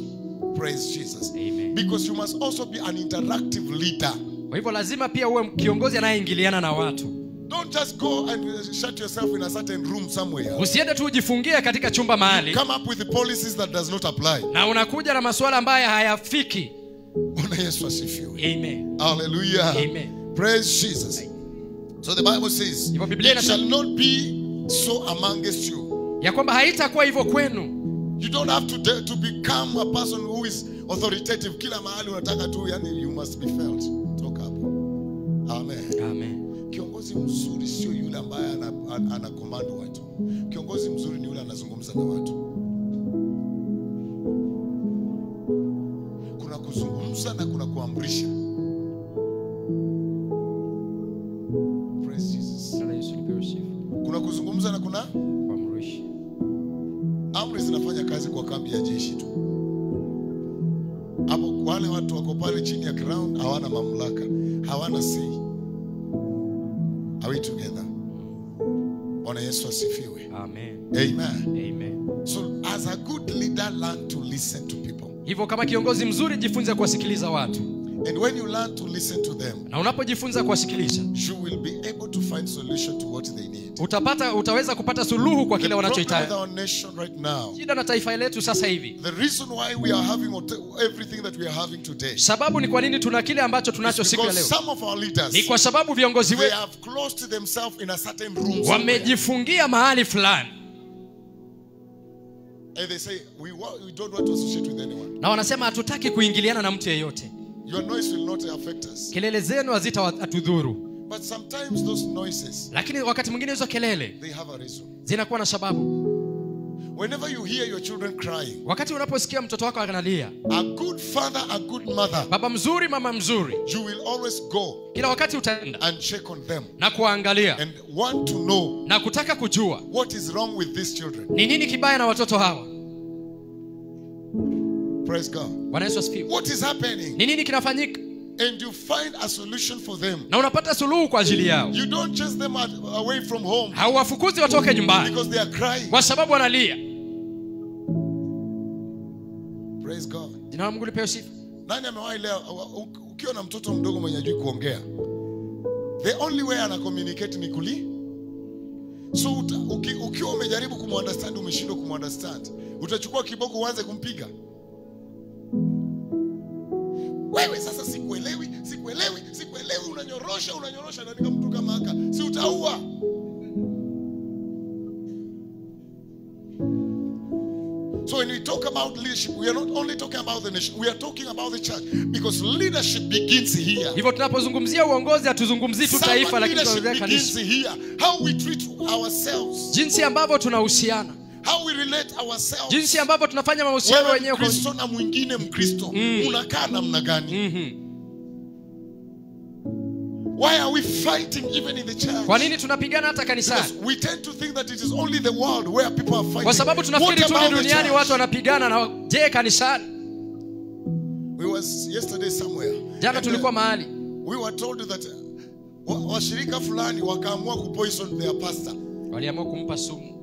Praise Jesus. Amen. Because you must also be an interactive leader. Kwa hivyo lazima pia uwe kiongozi anayeingiliana na watu. Don't just go and shut yourself in a certain room somewhere. Usiende tu ujifungie katika chumba mahali. Come up with the policies that does not apply. Na unakuja na masuala ambayo hayafiki. Bwana Yesu asifiwe. Amen. Hallelujah. Amen. Praise Jesus. So the Bible says, it shall not be so amongst you. Ya kwamba haitakuwa hivyo kwenu. You don't have to become a person who is authoritative. Kila mahali unataka tu, yani you must be felt. Talk up. Amen. Amen. Kiongozi mzuri sio yule ambaye ana command watu. Kiongozi mzuri ni yule anazungumza na watu. Kuna kuzungumza na kuna kuamrisha. Praise Jesus. Kuna kuzungumza na kuna kuamrisha. Amri zinafanya kazi kwa kambi ya jeshi tu. Hapo wale watu wako pale chini ya ground hawana mamlaka, hawana say. Are we together? Bwana Yesu asifiwe. Amen. Amen. Amen. So as a good leader, learn to listen to people. Hivyo kama kiongozi mzuri, jifunze kuwasikiliza watu. And when you learn to listen to them, Na unapojifunza kuwasikiliza, you will be able to find solution to what they need. utaweza kupata suluhu kwa kile The problem with wanachohitaji. our nation right now, Shida na taifa letu sasa hivi, the reason why we are having everything that we are having today, sababu ni kwa nini tuna kile ambacho tunacho siku ya because leo, some of our leaders, ni kwa sababu viongozi they wetu have closed themselves in a certain room somewhere. wamejifungia mahali fulani, And they say, we don't want to associate with anyone. na wanasema hatutaki kuingiliana na mtu yeyote. Your noise will not affect us. Kelele zenu hazitatudhuru. But sometimes those noises, Lakini wakati mwingine hizo kelele they have a reason. zinakuwa na sababu. Whenever you hear your children crying, Wakati unaposikia mtoto wako analia, a good father, a good mother, baba mzuri, mama mzuri, you will always go kila wakati utaenda and check on them na kuangalia and want to know na kutaka kujua what is wrong with these children. ni nini kibaya na watoto hawa. Praise God. Bwana Yesu asifiwe. What is happening? Ni nini kinafanyika? And you find a solution for them. Na unapata suluhu kwa ajili yao. You don't chase them away from home Hauwafukuzi watoke nyumbani because they are crying. kwa sababu wanalia. Praise God. Jina la Mungu lipewe sifa. Nani amewahi leo ukiwa na mtoto mdogo mwenye hajui kuongea, the only way ana communicate ni kulia. So ukiwa umejaribu kumunderstand, umeshindwa kumunderstand, utachukua kiboko uanze kumpiga. Wewe sasa sikuelewi, unanyorosha na kama mtu kama haka, si utaua. So when we talk about leadership, we are not only talking about the nation, we are talking about the church, because leadership begins here. Hivyo tunapozungumzia uongozi hatuzungumzii tu taifa, lakini tunazungumzia begins kanisa. here. How we treat ourselves, Jinsi ambavyo tunahusiana, how we relate ourselves. jinsi ambavyo tunafanya mahusiano Wewe wenyewe kwa Mkristo na mwingine Mkristo, unakaa namna gani? Why are we fighting even in the church? Kwa nini tunapigana hata kanisani? Because we tend to think that it is only the world where people are fighting. Kwa sababu tunafikiri tu ni duniani watu wanapigana, na je, kanisani? We was yesterday somewhere. Jana tulikuwa mahali, We were told that washirika fulani wakaamua kupoison their pastor. waliamua kumpa sumu.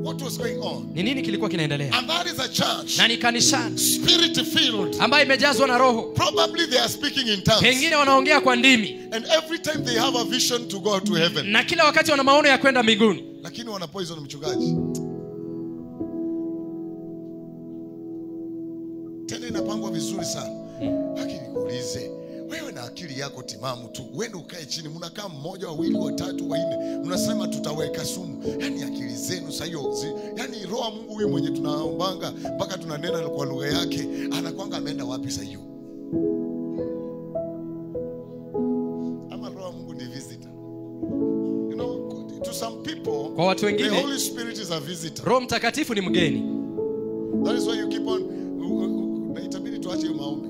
What was going on? Ni nini kilikuwa kinaendelea? And that is a church, Na ni kanisani spirit filled. ambayo imejazwa na Roho. Probably they are speaking in tongues. Pengine wanaongea kwa ndimi, And every time they have a vision to go to heaven. na kila wakati wana maono ya kwenda mbinguni, Lakini wana poison mchungaji. Tena inapangwa vizuri sana. Lakini nikuulize, wewe na akili yako timamu tu, wewe ukae chini, mnakaa mmoja, wawili, watatu, wanne, mnasema tutaweka sumu. Yaani akili zenu sasa hiyo, yaani roho Mungu huyu mwenye tunaombanga mpaka tunanena kwa lugha yake, anakwanga ameenda wapi sasa hiyo? Ama roho Mungu ni visitor. You know, to some people, kwa watu the wengine Holy Spirit is a visitor. Roho Mtakatifu ni mgeni. That is why you keep on, itabidi tuache hiyo maombi.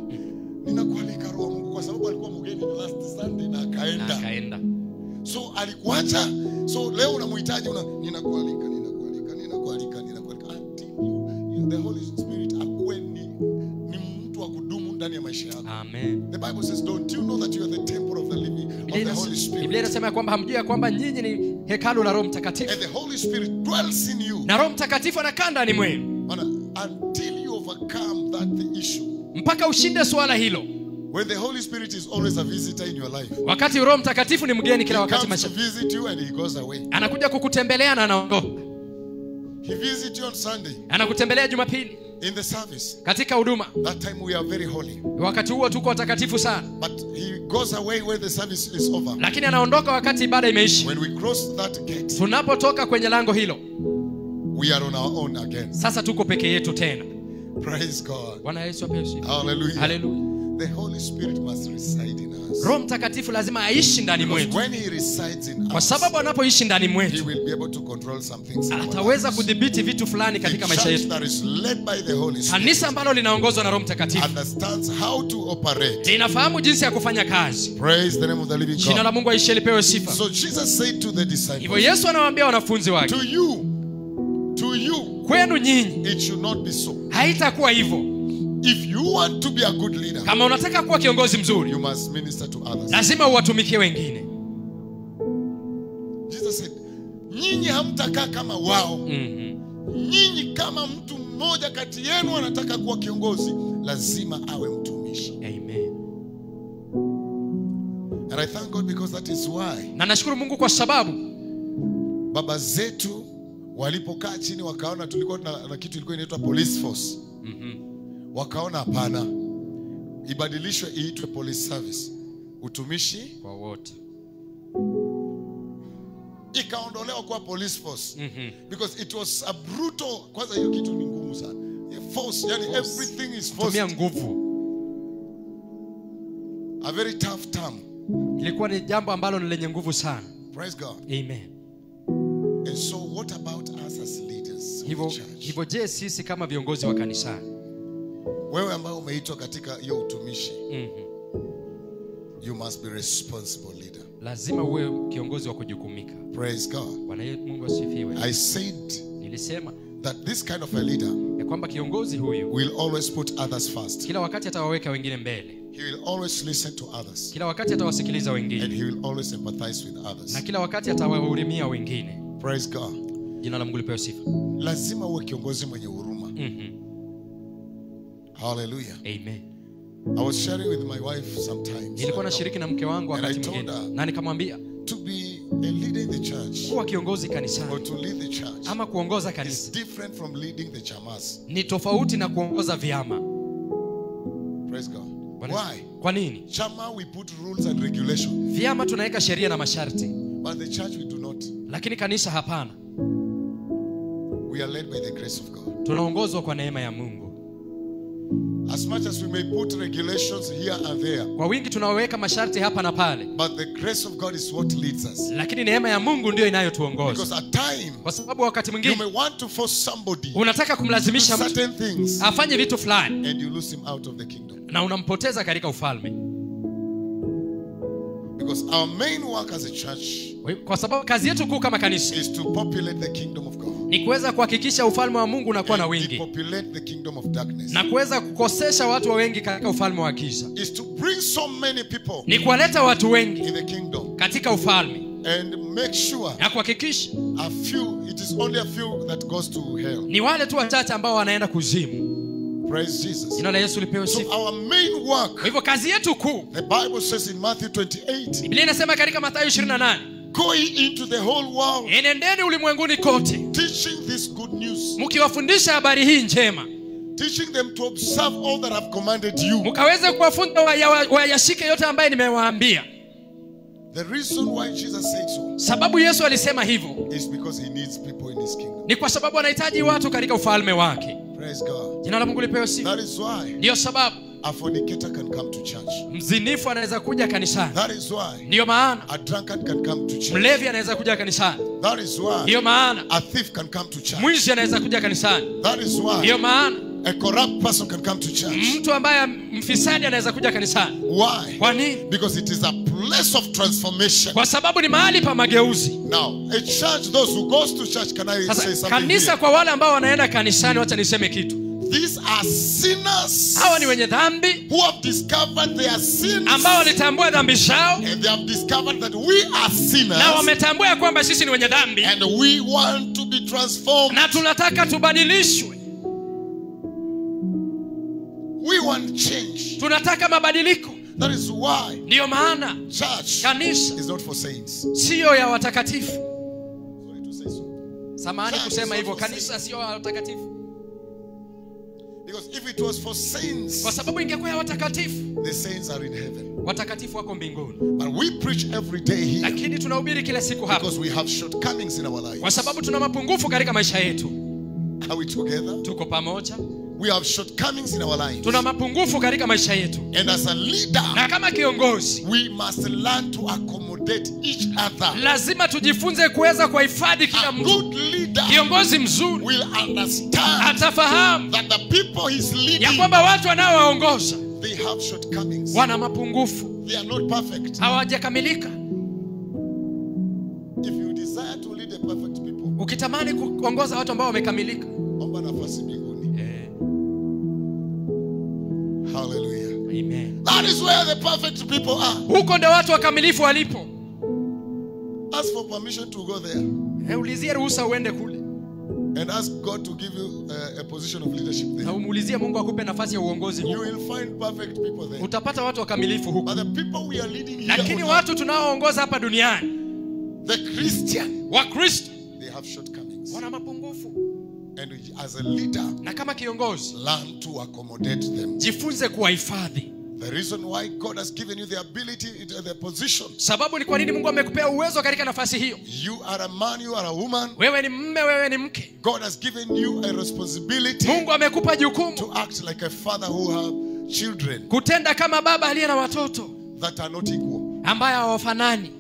Ninakualika Roho Mungu kwa sababu alikuwa mgeni last Sunday na akaenda. So alikuacha. So leo unamhitaji, ninakualika until you the Holy Spirit akuwe ni mtu wa kudumu ndani ya maisha yako. Amen. The Bible says, don't you know that you are the temple of the living of the Holy Spirit? Biblia inasema kwamba hamjui ya kwamba nyinyi ni hekalu la Roho Mtakatifu, And the Holy Spirit dwells in you. na Roho Mtakatifu anakaa ndani mwenu. Until you overcome that issue. Mpaka ushinde swala hilo. When the Holy Spirit is always a visitor in your life. Wakati Roho Mtakatifu ni mgeni kila wakati He comes maisha. to visit you and he goes away. Anakuja kukutembelea na anaondoka. He visits you on Sunday. Anakutembelea Jumapili In the service. katika huduma. That time we are very holy. Wakati huo tuko watakatifu sana. But he goes away when the service is over. Lakini anaondoka wakati ibada imeisha. When we cross that gate, Tunapotoka kwenye lango hilo, we are on our own again. sasa tuko peke yetu tena. Praise God. Bwana Yesu apewe sifa. Hallelujah. Hallelujah. The Holy Spirit must reside in us. Roho Mtakatifu lazima aishi ndani Because mwetu. when he resides in Kwa us, sababu anapoishi ndani he mwetu, will be able to control some things. in our ataweza lives. kudhibiti vitu fulani The katika maisha church yetu. that is led by the Holy Spirit Kanisa ambalo linaongozwa na Roho Mtakatifu understands how to operate. linafahamu jinsi ya kufanya kazi. Praise the name of the living Jina la God. Mungu aishe lipewe sifa. So Jesus said to the Hivyo disciples, Yesu anawaambia wanafunzi wake, to you, kwenu nyinyi it should not be so. haitakuwa hivyo. If you want to be a good leader, Kama unataka kuwa kiongozi mzuri, you must minister to others. lazima uwatumikie wengine. Jesus nyinyi hamtakaa kama wao. Nyinyi kama mtu mmoja kati yenu anataka kuwa kiongozi, lazima awe mtumishi. Amen. And I thank God because that is why. Na nashukuru Mungu kwa sababu baba zetu walipokaa chini wakaona tulikuwa na kitu ilikuwa inaitwa police force. Wakaona hapana, ibadilishwe iitwe police service, utumishi kwa wote. Ikaondolewa kwa police force. Because it was a brutal, kwanza hiyo kitu ni ngumu sana. Force, yani everything is forced. Tumia nguvu. A very tough term. Ilikuwa ni jambo ambalo ni lenye nguvu sana. Praise God. Amen. And so what about us as leaders? Hivyo je, sisi kama viongozi wa kanisa? Wewe ambao umeitwa katika hiyo utumishi. You must be responsible leader. Lazima uwe kiongozi wa kujukumika. Praise God. Bwana Mungu asifiwe. I said, nilisema that this kind of a leader ya kwamba kiongozi huyu will always put others first. Kila wakati atawaweka wengine mbele. He will always listen to others. Kila wakati atawasikiliza wengine. And he will always empathize with others. Na kila wakati atawahurumia wengine. Praise God. Jina la Mungu lipewe sifa. Lazima uwe kiongozi mwenye huruma. Hallelujah. Amen. I was sharing with my wife sometimes. Nilikuwa nashiriki na mke wangu wakati mwingine. Na nikamwambia to be a leader in the church, kuwa kiongozi kanisani, or to lead the church, ama kuongoza kanisa, is different from leading the chamas. Ni tofauti na kuongoza vyama. Praise God. Why? Kwa nini? Chama we put rules and regulation. Vyama tunaweka sheria na masharti. But the church we do not. Lakini kanisa hapana. We are led by the grace of God. Tunaongozwa kwa neema ya Mungu. As much as we may put regulations here and there, kwa wingi tunaweka masharti hapa na pale, but the grace of God is what leads us. Lakini neema ya Mungu ndio inayotuongoza. Because at time, kwa sababu wakati mwingine you may want to force somebody, unataka kumlazimisha mtu certain things, afanye vitu fulani, and you lose him out of the kingdom. Na unampoteza katika ufalme. Because our main work as a church, kwa sababu kazi yetu kuu kama kanisa, is to populate the kingdom of God. Ni kuweza kuhakikisha ufalme wa Mungu unakuwa na wingi. Populate the kingdom of darkness. Na kuweza kukosesha watu wengi katika ufalme wa giza. Is to bring so many people, ni kuwaleta watu wengi in the kingdom, katika ufalme. And make sure, na kuhakikisha a few, it is only a few that goes to hell. Ni wale tu wachache ambao wanaenda kuzimu. Praise Jesus. Jina la Yesu lipewe sifa. So our main work, hivyo kazi yetu kuu, the Bible says in Matthew 28, Biblia inasema katika Mathayo 28, go into the whole world, enendeni ulimwenguni kote, teaching this good news, mkiwafundisha habari hii njema, teaching them to observe all that I've commanded you, mkaweze kuwafunza wayashike yote ambaye nimewaambia. The reason why Jesus said so, sababu Yesu alisema hivyo, is because he needs people in his kingdom. Ni kwa sababu anahitaji watu katika ufalme wake. Praise God. Jina la Mungu lipewe sifa. That is why, ndio sababu a fornicator can come to church. Mzinifu anaweza kuja kanisani. That is why, ndio maana a drunkard can come to church. Mlevi anaweza kuja kanisani. That is why, ndio maana a thief can come to church. Mwizi anaweza kuja kanisani. That is why, ndio maana a corrupt person can come to church. Mtu ambaye mfisadi anaweza kuja kanisani. Why? Kwa nini? Because it is a place of transformation. Kwa sababu ni mahali pa mageuzi. Now, a church, those who goes to church, can I say something? Kanisa here? Kwa wale ambao wanaenda kanisani, wacha niseme kitu. These are sinners. Hawa ni wenye dhambi, who have discovered their sins, ambao walitambua dhambi zao, and they have discovered that we are sinners, na wametambua kwamba sisi ni wenye dhambi, and we want to be transformed, na tunataka tubadilishwe. We want change. Tunataka mabadiliko. That is why, ndio maana church, kanisa is not for saints. Sio ya watakatifu. Sorry to say so. Samahani kusema hivyo, kanisa sio ya watakatifu. Because if it was for saints, kwa sababu ingekuwa ya watakatifu, the saints are in heaven. Watakatifu wako mbinguni. But we preach every day here. Lakini tunahubiri kila siku hapa. Because we have shortcomings in our lives. Kwa sababu tuna mapungufu katika maisha yetu. Are we together? Tuko pamoja. We have shortcomings in our lives. Tuna mapungufu katika maisha yetu. And as a leader, na kama kiongozi, we must learn to accommodate each other. Lazima tujifunze kuweza kuhifadhi kila mtu. A good leader, kiongozi mzuri, will understand, atafahamu, that the people he's leading, ya kwamba watu wanaowaongoza, they have shortcomings. Wana mapungufu. They are not perfect. Hawajakamilika. If you desire to lead a perfect people, ukitamani kuongoza watu ambao wamekamilika, omba nafasi mbinguni. Hallelujah. Amen. That is where the perfect people are. Huko ndio watu wakamilifu walipo. Ask for permission to go there. Ulizie ruhusa uende kule. And ask God to give you a position of leadership there. Na umuulizie Mungu akupe nafasi ya uongozi You huko. will find perfect people there. Utapata watu wakamilifu huko. But the people we are leading here, Lakini on watu tunaoongoza hapa duniani, the Christian, Wakristo, they have shortcomings. wana mapungufu. And as a leader, Na kama kiongozi, learn to accommodate them. jifunze kuwahifadhi. The reason why God has given you the ability, the position. Sababu ni kwa nini Mungu amekupea uwezo katika nafasi hiyo. You are a man, you are a woman. Wewe ni mume, wewe ni mke. God has given you a responsibility Mungu amekupa jukumu to act like a father who have children kutenda kama baba aliye na watoto that are not equal. ambaye hawafanani.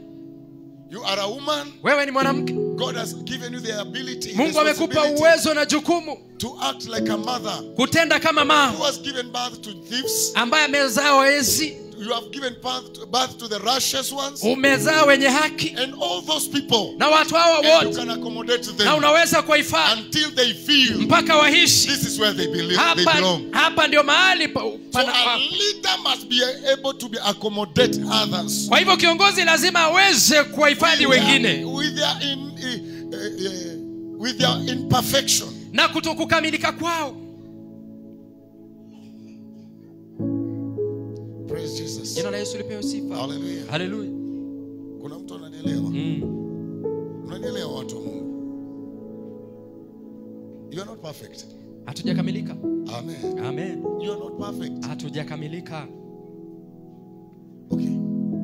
You are a woman. Wewe ni mwanamke. God has given you the ability, Mungu amekupa responsibility uwezo na jukumu to act like a mother kutenda kama who mama has given birth to thieves. ambaye amezaa wezi, You have given birth to the righteous ones. umezaa wenye haki, And all those people, na watu hawa and you wote, can accommodate na them unaweza kuwahifadhi until they feel mpaka wahishi. this is where they belong. Hapa ndio mahali So a leader must be able to accommodate others. Kwa hivyo kiongozi lazima aweze kuwahifadhi wengine with their imperfection. na kutokukamilika kwao. Praise Jesus. Jina la Yesu lipewe sifa. Hallelujah. Haleluya. Kuna mtu ananielewa? Unanielewa watu wa Mungu? You are not perfect. Hatujakamilika. Amen. Amen. You are not perfect. Hatujakamilika. Okay.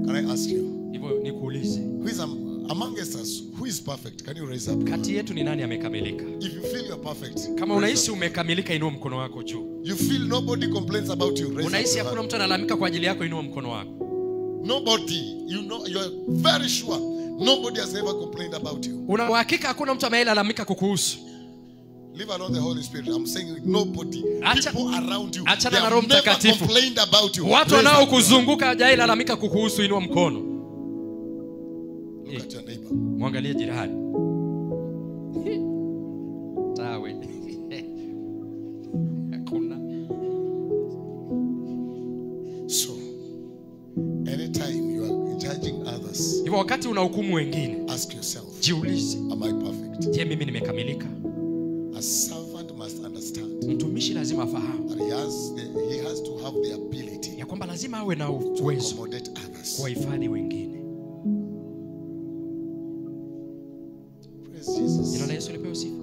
Can I ask you? Hivyo nikuulize, Who is amongst us? Who is perfect? Can you raise up? kati yetu ni nani amekamilika? If you feel you are perfect, Kama raise unahisi up. umekamilika, inua mkono wako juu. You feel nobody complains about you. Raise Unahisi up your hakuna hand. mtu analalamika kwa ajili yako, inua mkono wako. Nobody. You know, you are very sure nobody has ever complained about you. Una uhakika hakuna mtu amelalamika kukuhusu? Leave alone the Holy Spirit. I'm saying nobody. Acha- People around you. achana They na have Roho never Mtakatifu. complained about you. Watu Raise up. wanaokuzunguka hajailalamika kukuhusu, inua mkono. Look at your neighbor. Mwangalie jirani. Tawe. Hakuna. So, anytime you are judging others, Hivyo wakati unahukumu wengine, ask yourself, jiulize, am I perfect? je, mimi nimekamilika? A servant must understand Mtumishi lazima afahamu that he has to have the ability ya kwamba lazima awe na to uwezo accommodate others. kuwahifadhi wengine. Praise Jesus. Jina la Yesu lipewe sifa.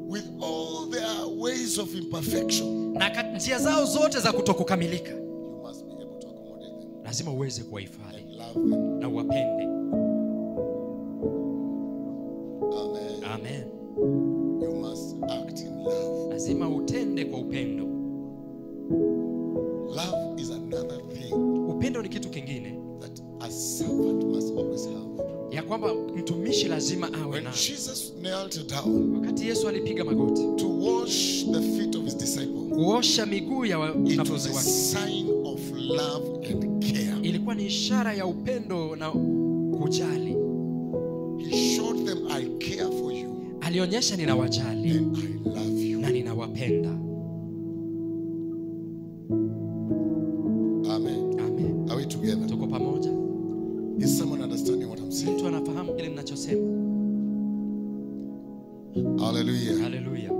With all their ways of imperfection, Na njia zao zote za kutokukamilika, you must be able to accommodate them lazima uweze kuwahifadhi and love them. na uwapende. Amen. Amen. You must act in love. Lazima utende kwa upendo. Love is another thing Upendo ni kitu kingine that a servant must always have. ya kwamba mtumishi lazima awe When na. Jesus knelt down Wakati Yesu alipiga magoti to wash the feet of his disciples, kuosha miguu ya it wanafunzi was a wake, sign of love and care. ilikuwa ni ishara ya upendo na kujali. He showed them, I care for you Alionyesha ninawajali and I love you. na ninawapenda. Amen. Amen. Are we together? Tuko pamoja? Is someone understanding what I'm saying? Mtu anafahamu kile ninachosema? Hallelujah. Haleluya.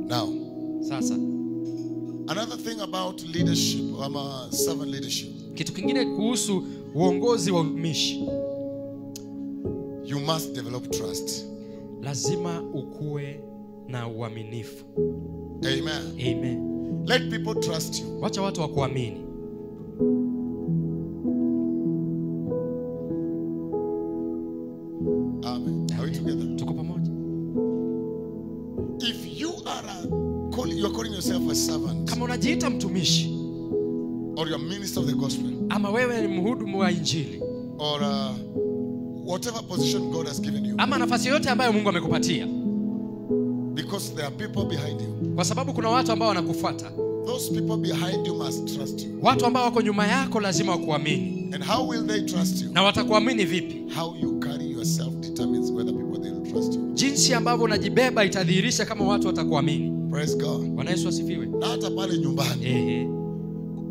Now, Sasa another thing about leadership, servant leadership, kitu kingine kuhusu uongozi wa utumishi, you must develop trust. lazima ukue na uaminifu. Amen. Amen. Let people trust you. Wacha watu wakuamini. Amen. Are we together? Tuko pamoja? If you are you're calling yourself a servant Kama unajiita mtumishi or you're a minister of the gospel ama wewe ni mhudumu wa injili or whatever position God has given you, ama nafasi yote ambayo Mungu amekupatia, because there are people behind you. kwa sababu kuna watu ambao wanakufuata. Those people behind you must trust you. Watu ambao wako nyuma yako lazima wakuamini. And how will they trust you? Na watakuamini vipi? How you carry yourself determines whether people they will trust you. Jinsi ambavyo unajibeba itadhihirisha kama watu watakuamini. Praise God. Bwana Yesu asifiwe. Na hata pale nyumbani Ehe.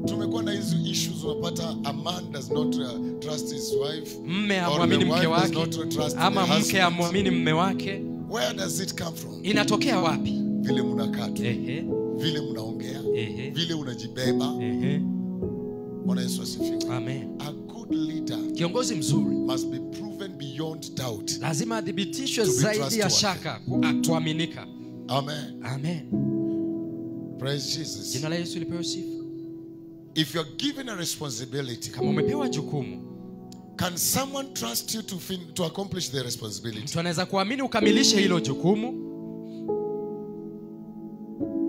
tumekuwa na hizi issues unapata a man does not trust his wife, mme or hamwamini the mke wife does wake not trust ama the mke husband. hamwamini mme wake. Where does it come from? Inatokea wapi? Vile mnakaa tu, Ehe, vile mnaongea, ehe, vile unajibeba. ehe. Bwana Yesu asifiwe. Amen. A good leader Kiongozi mzuri must be proven beyond doubt. lazima adhibitishwe To be zaidi ya trustworthy. shaka, kuaminika. Amen. Amen. Praise Jesus. Jina la Yesu lipewe sifa. If you're given a responsibility, Kama umepewa jukumu, can someone trust you to accomplish the responsibility? mtu anaweza kuamini ukamilishe hilo jukumu.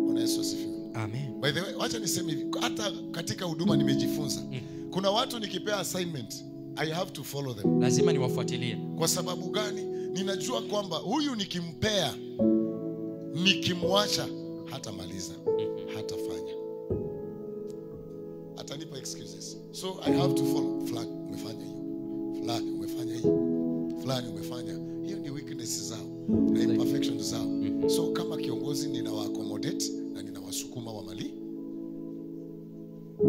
Bwana Yesu asifiwe. Amen. By the way, wacha niseme hivi, hata katika huduma nimejifunza. Kuna watu nikipea assignment, I have to follow them. Lazima niwafuatilie. Kwa sababu gani? Ninajua kwamba huyu nikimpea, nikimwacha hatamaliza, hatafanya, atanipa excuses. So I have to follow. Fulani umefanya hiyo, fulani umefanya hiyo, fulani umefanya hiyo. Ni weaknesses zao na imperfections zao. So kama kiongozi ninawa accommodate na ninawasukuma wamali.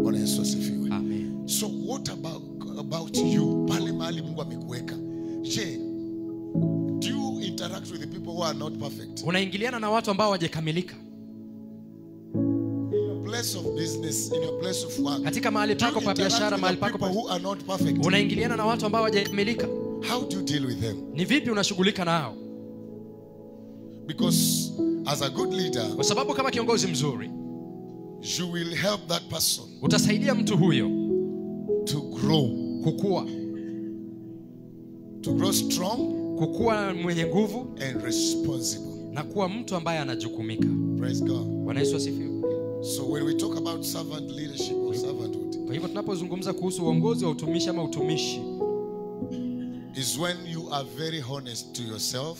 Bwana Yesu asifiwe. Amen. So what about you? Pale mahali Mungu amekuweka. Je, do you interact with the people who are not perfect? Unaingiliana na watu ambao hawajakamilika In your place of business, in your place of work. katika mahali Do you pako pa interact biashara, with mahali the pako people pa... who are not perfect? Unaingiliana na watu ambao hawajakamilika. How do you deal with them? Ni vipi unashughulika nao? Because as a good leader, Kwa sababu kama kiongozi mzuri you will help that person utasaidia mtu huyo to grow strong kukua mwenye nguvu and responsible. na kuwa mtu ambaye anajukumika. Praise God. Bwana Yesu asifiwe. So when we talk about servant leadership or servanthood, Kwa hivyo tunapozungumza kuhusu uongozi wa utumishi ama utumishi, is when you are very honest to yourself,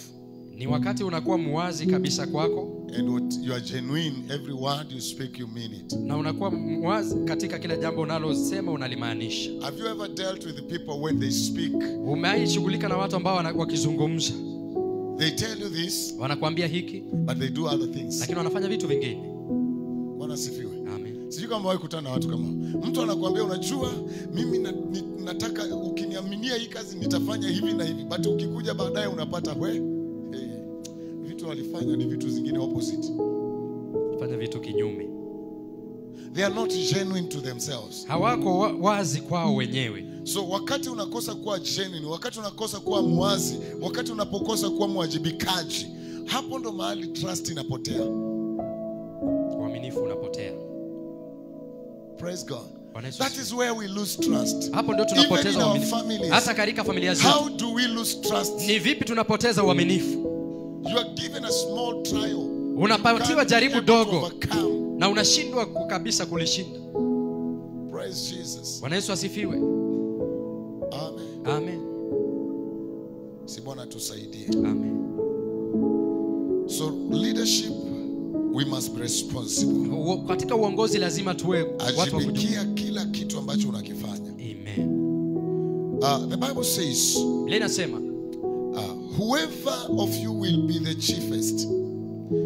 ni wakati unakuwa muwazi kabisa kwako and what you are genuine. Every word you speak, you mean it. na unakuwa muwazi katika kila jambo unalosema unalimaanisha. Have you ever dealt with the people when they speak? Umeaishughulika na watu ambao wakizungumza They tell you this, wanakuambia hiki but they do other things. lakini wanafanya vitu vingine. Bwana asifiwe. Amen. Sijui kama wewe kutana na watu kama mtu anakuambia, unajua mimi nataka ukiniaminia hii kazi nitafanya hivi na hivi, but ukikuja baadaye unapata vitu walifanya ni vitu zingine opposite. Fanya vitu kinyume. They are not genuine to themselves. Hawako wazi kwao wenyewe. So wakati unakosa kuwa genuine, wakati unakosa kuwa mwazi, wakati unapokosa kuwa mwajibikaji, hapo ndo mahali trust inapotea. Uaminifu unapotea. Praise God. Bwana Yesu That is where we lose trust. Hapo ndio Even in tunapoteza our uaminifu. families. Hata katika familia zetu. How do we lose trust? Ni vipi tunapoteza uaminifu? You are given a small trial. Unapatiwa jaribu You can't be dogo able to overcome. na unashindwa kabisa kulishinda. Praise Jesus. Bwana Yesu asifiwe. Amen. Amen. Si Bwana tusaidie. Amen. So leadership, we must be responsible. Katika uongozi lazima tuwe watu wa kujua. Ajibikia kila kitu ambacho unakifanya. Amen. The Bible says, Biblia inasema whoever of you will be the chiefest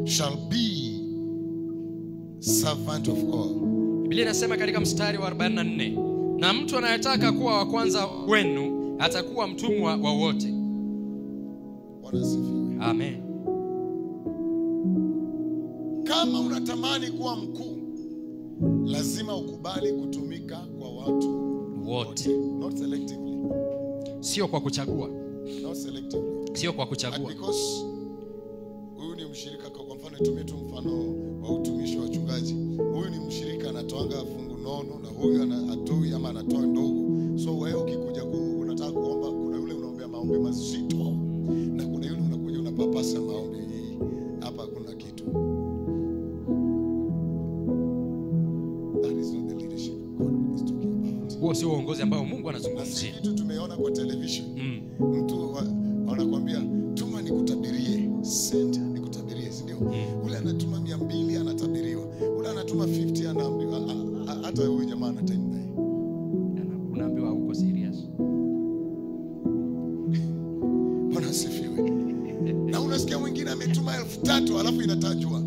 shall be servant of all. Biblia inasema katika mstari wa 44, na mtu anayetaka kuwa wa kwanza wenu atakuwa mtumwa wa wote. Bwana asifiwe. Amen. Kama unatamani kuwa mkuu, lazima ukubali kutumika kwa watu Wote. not selectively. Sio kwa kuchagua. Not selectively. Sio kwa And kuchagua. because huyu ni mshirika, kwa mfano nitumie tu mfano wa utumishi wa wachungaji. Huyu ni mshirika anatoanga fungu nono na huyu anatoi ama anatoa ndogo. So wewe ukikuja unataka kuomba, kuna yule unaombea maombi mazito na kuna yule unakuja unapapasa maombi hapa kuna kitu. That is not the leadership God is talking about. Huo sio uongozi ambao Mungu Na si anazungumzia. kitu tumeona kwa television. Mtu anakuambia tuma nikutabirie, send nikutabirie, si ndio? Ule anatuma 200 anatabiriwa. Ule anatuma 50 anaambiwa hata huyu jamaa ana time naye. Unaambiwa uko serious. Bwana asifiwe. Na unasikia mwingine ametuma 3,000 alafu inatajwa.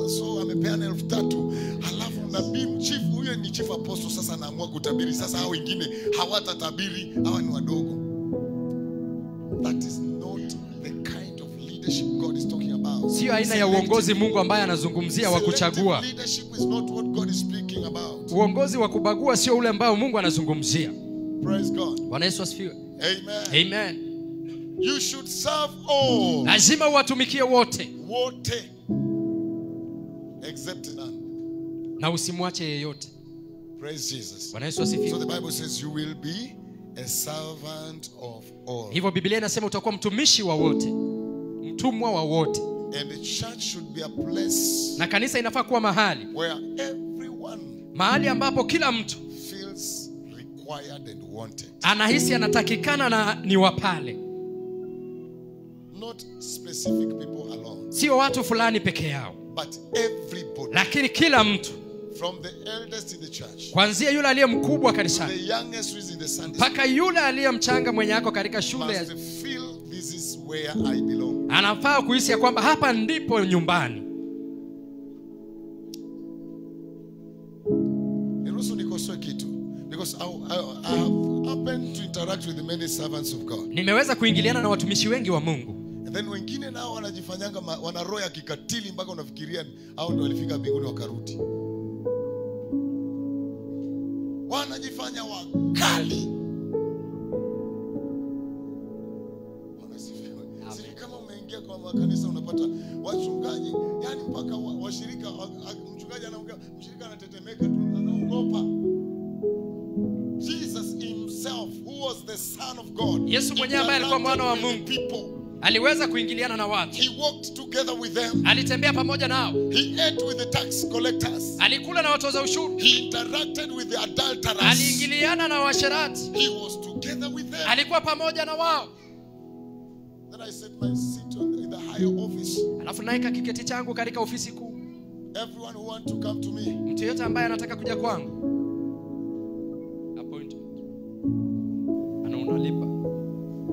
So amepeana 3,000 alafu nabii chief huyo yule ni chief apostle, sasa anaamua kutabiri. Sasa hao wengine hawatatabiri, hawa ni wadogo. That is not the kind of leadership God is talking about. Sio aina ya uongozi Mungu ambaye anazungumzia wa kuchagua. Leadership is not what God is speaking about. Uongozi wa kubagua sio ule ambao Mungu anazungumzia. Praise God. Bwana Yesu asifiwe. Amen. Amen. You should serve all. Lazima uwatumikie wote. Wote. Except none. Na usimwache yeyote. Praise Jesus. Bwana Yesu asifiwe. So the Bible says you will be a servant of all. Hivyo Biblia inasema utakuwa mtumishi wa wote. Mtumwa wa wote. And the church should be a place. Na kanisa inafaa kuwa mahali Where everyone. Mahali ambapo kila mtu feels required and wanted. Anahisi anatakikana na ni wapale. Not specific people alone. Sio watu fulani peke yao. But everybody. Lakini kila mtu. From the eldest in the church. Kuanzia yule aliye mkubwa kanisani. The youngest who is in the Sunday. Paka yule aliye mchanga mwenye yako katika shule. Must feel this is where I belong. Anafaa kuhisi ya kwamba hapa ndipo nyumbani. Niruhusu nikosoe kitu. Because I have happened to interact with many servants of God. Nimeweza kuingiliana na watumishi wengi wa Mungu. And then wengine nao wanajifanyanga wana roho ya kikatili mpaka unafikiria hao ndio walifika mbinguni wakarudi. Wanajifanya wakali. Sisi kama umeingia kwa makanisa unapata wachungaji, yani mpaka washirika, mchungaji anaongea, mshirika anatetemeka tu, anaogopa. Jesus himself, who was the son of God, Yesu mwenyewe ambaye alikuwa mwana wa Mungu, aliweza kuingiliana na watu. He walked together with them. Alitembea pamoja nao. He ate with the tax collectors. Alikula na watoza ushuru. He interacted with the adulterers. Aliingiliana na washerati. He was together with them. Alikuwa pamoja na wao. Then I set my seat in the higher office. Alafu naika kiketi changu katika ofisi kuu. Everyone who want to come to me. Mtu yote ambaye anataka kuja kwangu. Appointment. Ana unalipa.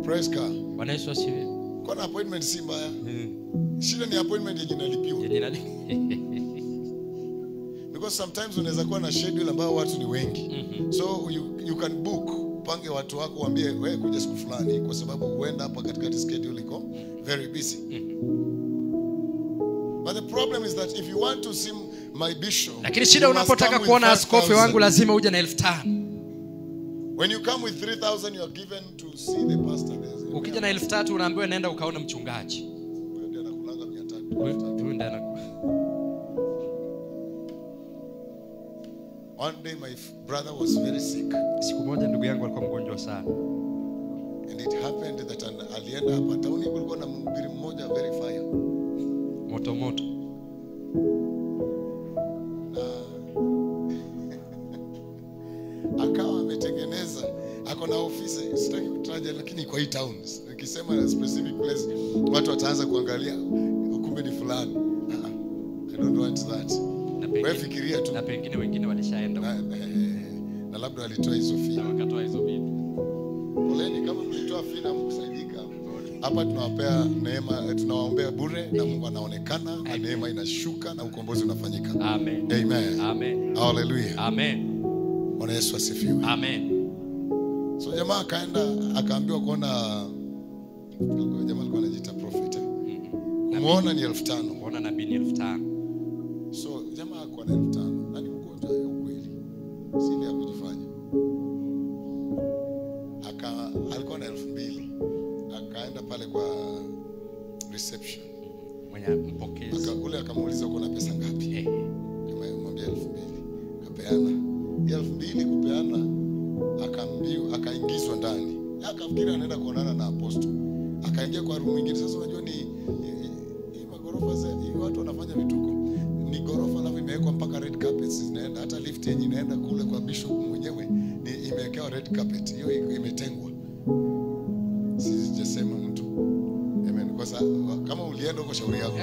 Praise God. Bwana Yesu asifiwe. Kuna appointment si mbaya. Shida ni appointment yenye nalipiwa. Because sometimes unaweza kuwa na schedule ambayo watu ni wengi. So you can book, pange watu wako waambie wewe kuja siku fulani kwa sababu huenda hapa katikati schedule iko very busy. But the problem is that if you want to see my bishop, lakini shida unapotaka kuona askofu wangu lazima uje na 5,000. When you come with 3,000 you are given to see the pastor. Ukija na 3,000 unaambiwa nenda ukaona mchungaji. Huyo ndiye anakulanga 300. Huyo ndiye anaku. One day my brother was very sick. Siku moja ndugu yangu alikuwa mgonjwa sana. And it happened that alienda hapa tauni kulikuwa na mhubiri mmoja very fire. Moto moto. Akawa ametengeneza, ako na ofisi, sitaki kutaja lakini kwa hii town. Nikisema specific place watu wataanza kuangalia kumbe ni fulani. I don't want that. Wewe fikiria tu. Na pengine wengine walishaenda. Na labda alitoa hizo fee. Na wakatoa hizo vitu. Poleni kama mlitoa fee na mkusaidika. Hapa tunawapea neema, tunawaombea bure na Mungu anaonekana na neema inashuka na ukombozi unafanyika. Amen. Amen. Amen. Hallelujah. Amen. Bwana Yesu asifiwe. Amen. So jamaa akaenda akaambiwa kuona, jamaa alikuwa anajiita prophet. Kumuona ni 5,000. Kuona nabii ni 5,000. So jamaa alikuwa na 5,000. Nani mgonjwa ya ukweli? Si ile ya kujifanya. Alikuwa na 2,000. Akaenda pale kwa reception. Mwenye mpokezi. Ule akamuuliza uko na pesa ngapi? Akamwambia 2,000. Akapeana. 2,000 kupeana, akaingizwa ndani. Akafikiri anaenda kuonana na apostle. Akaingia kwa room nyingine. Sasa unajua ni magorofa hii watu wanafanya vituko. Ni gorofa alafu imewekwa mpaka red carpets zinaenda, hata lift yenye inaenda kule kwa bishop mwenyewe ni imewekewa red carpet. Hiyo imetengwa. Sijasema mtu. Amen. Kwa sababu kama ulienda huko shauri yako.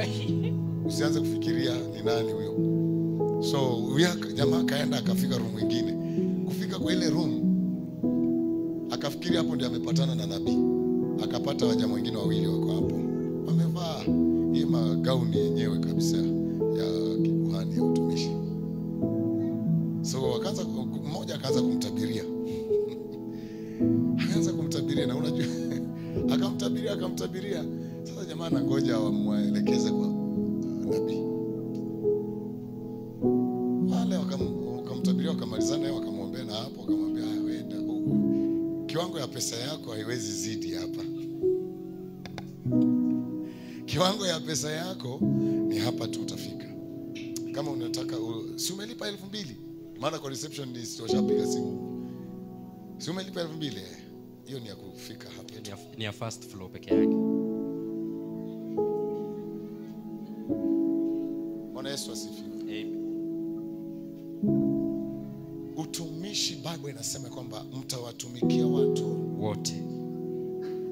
Usianze kufikiria ni nani huyo. So huyo jamaa kaenda akafika room nyingine. Kufika kwa ile room akafikiri hapo ndio amepatana na nabii. Akapata wajamaa wengine wawili wako hapo. Wamevaa hii magauni yenyewe kabisa ya kikuhani ya utumishi. So wakaanza mmoja akaanza kumtabiria. Akaanza kumtabiria na unajua akamtabiria. Sasa jamaa anangoja wamwelekeze kwa nabii. Wale wakamtabiria, wakamalizana naye, wakamwombea, na hapo akamwambia wenda huko. Kiwango ya pesa yako haiwezi zidi hapa. Kiwango ya pesa yako ni hapa tu utafika. Kama unataka si umelipa 2,000, maana kwa reception ni washapiga simu. Si umelipa 2,000, hiyo ni ya kufika hapa. Ni ya first floor peke yake. Bwana Yesu asifiwe. Amen. Utumishi, Bible inasema kwamba mtawatumikia watu wote.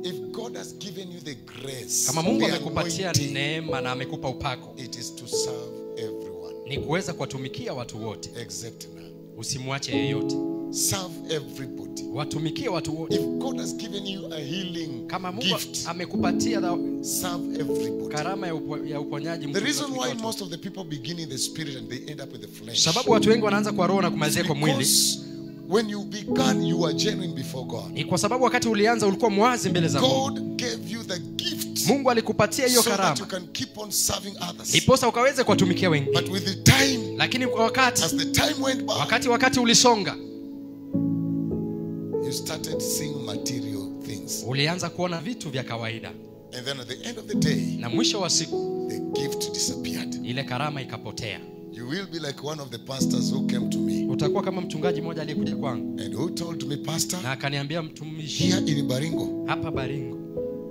If God has given you the grace, kama Mungu amekupatia neema na amekupa upako, it is to serve everyone. Ni kuweza kuwatumikia watu wote. Except none. Usimwache yeyote. Serve everybody. Watumikie watu wote. If God has given you a healing kama Mungu gift, amekupatia serve everybody. karama ya uponyaji. The reason why most of the people begin in the spirit and they end up with the flesh, sababu watu wengi wanaanza kwa roho na kumalizia kwa mwili, when you began you were genuine before God. Ni kwa sababu wakati ulianza ulikuwa mwazi mbele za Mungu. God gave you the gift. Mungu alikupatia hiyo so karama, that you can keep on serving others. Ndiposa ukaweze kuwatumikia wengine. But with the time, lakini wakati as the time went by, wakati ulisonga, you started seeing material things. Ulianza kuona vitu vya kawaida. And then at the end of the day, na mwisho wa siku, the gift disappeared. Ile karama ikapotea. You will be like one of the pastors who came to me. Utakuwa kama mchungaji mmoja aliyekuja kwangu. And who told me, Pastor, na akaniambia, mtumishi, here in Baringo, hapa Baringo,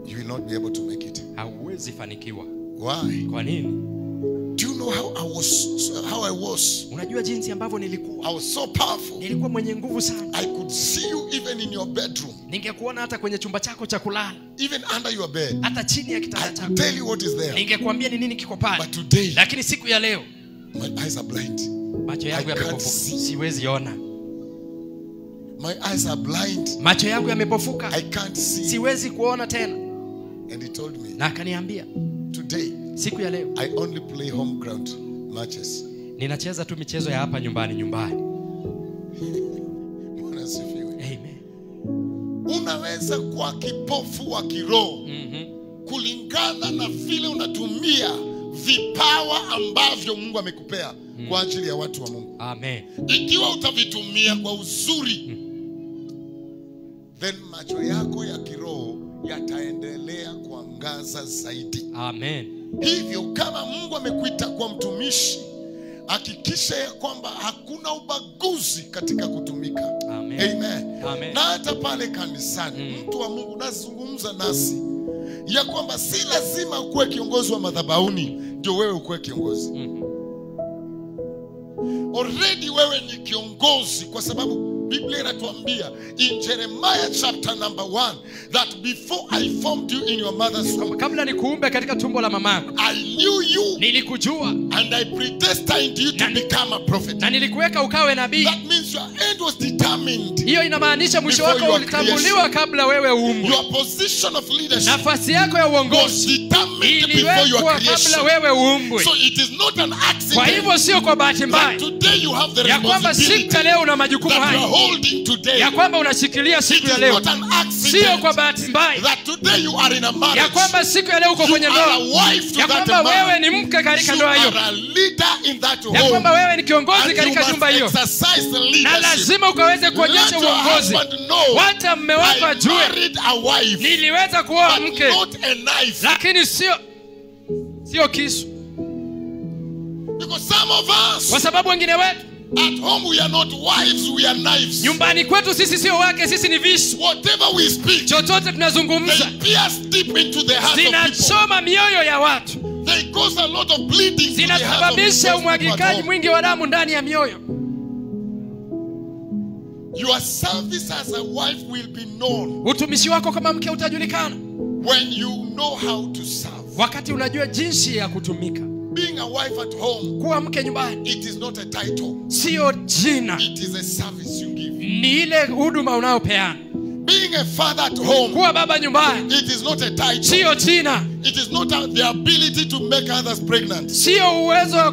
you will not be able to make it. Hauwezi fanikiwa. Why? Kwa nini? Do you know how I was? Unajua jinsi ambavyo nilikuwa? I was so powerful. Nilikuwa mwenye nguvu sana. I could see you even in your bedroom. Ningekuona hata kwenye chumba chako cha kulala. Even under your bed. Hata chini ya kitanda chako. I could tell you what is there. Ningekuambia ni nini kiko pale. But today, lakini siku ya leo, my eyes are blind. Macho yangu yamepofuka. Siwezi ona. My eyes are blind. Macho yangu yamepofuka. I can't see. Siwezi kuona tena. And he told me, na akaniambia, today, siku ya leo, I only play home ground matches. Ninacheza tu michezo ya hapa nyumbani. Bwana asifiwe. Amen. Unaweza kuwa kipofu wa kiroho kulingana na vile unatumia vipawa ambavyo Mungu amekupea kwa ajili ya watu wa Mungu. Amen. Ikiwa utavitumia kwa uzuri, then macho yako ya kiroho yataendelea kuangaza zaidi. Amen. Hivyo kama Mungu amekuita kwa mtumishi, hakikisha ya kwamba hakuna ubaguzi katika kutumika. Amen. Amen. Amen. Na hata pale kanisani, mtu wa Mungu nazungumza nasi ya kwamba si lazima ukuwe kiongozi wa madhabahuni ndio wewe ukuwe kiongozi. Already wewe ni kiongozi, kwa sababu Biblia inatuambia in Jeremiah chapter number 1 that before I formed you in your mother's womb, kabla nikuumbe katika tumbo la mamako, I knew you, nilikujua, and I predestined you to become a prophet. Na nilikuweka ukawe nabii. That means your end was determined. Hiyo inamaanisha mwisho wako ulitambuliwa kabla wewe uumbwe. Your position of leadership, nafasi yako ya uongozi, determined before your creation. Kabla wewe uumbwe. So it is not an accident. Kwa hivyo sio kwa bahati mbaya. Today you have the ya kwamba siku ya leo una majukumu haya. Ya kwamba unashikilia siku ya leo. Sio kwa bahati mbaya. That today you are in a marriage. Ya kwamba siku ya leo uko kwenye ndoa. Ya kwamba wewe ni mke katika ndoa hiyo. Ya kwamba wewe ni kiongozi katika nyumba hiyo. Na lazima ukaweze kuonyesha uongozi. Wacha mume wako ajue, niliweza kuoa mke, lakini sio kisu. Kwa sababu wengine wetu at home we are not wives, we are knives. Nyumbani kwetu sisi sio wake, sisi ni visu. Whatever we speak, chochote tunazungumza, they pierce deep into the heart of people. Zinachoma mioyo ya watu. They cause a lot of bleeding. Zinasababisha umwagikaji mwingi wa damu ndani ya mioyo. Your service as a wife will be known. Utumishi wako kama mke utajulikana when you know how to serve. Wakati unajua jinsi ya kutumika. Being a wife at home, kuwa mke nyumbani, it is not a title. Sio jina. It is a service you give. Ni ile huduma unayopeana. Being a father at home, kuwa baba nyumbani, it is not a title. Sio jina. It is not the ability to make others pregnant. Sio uwezo wa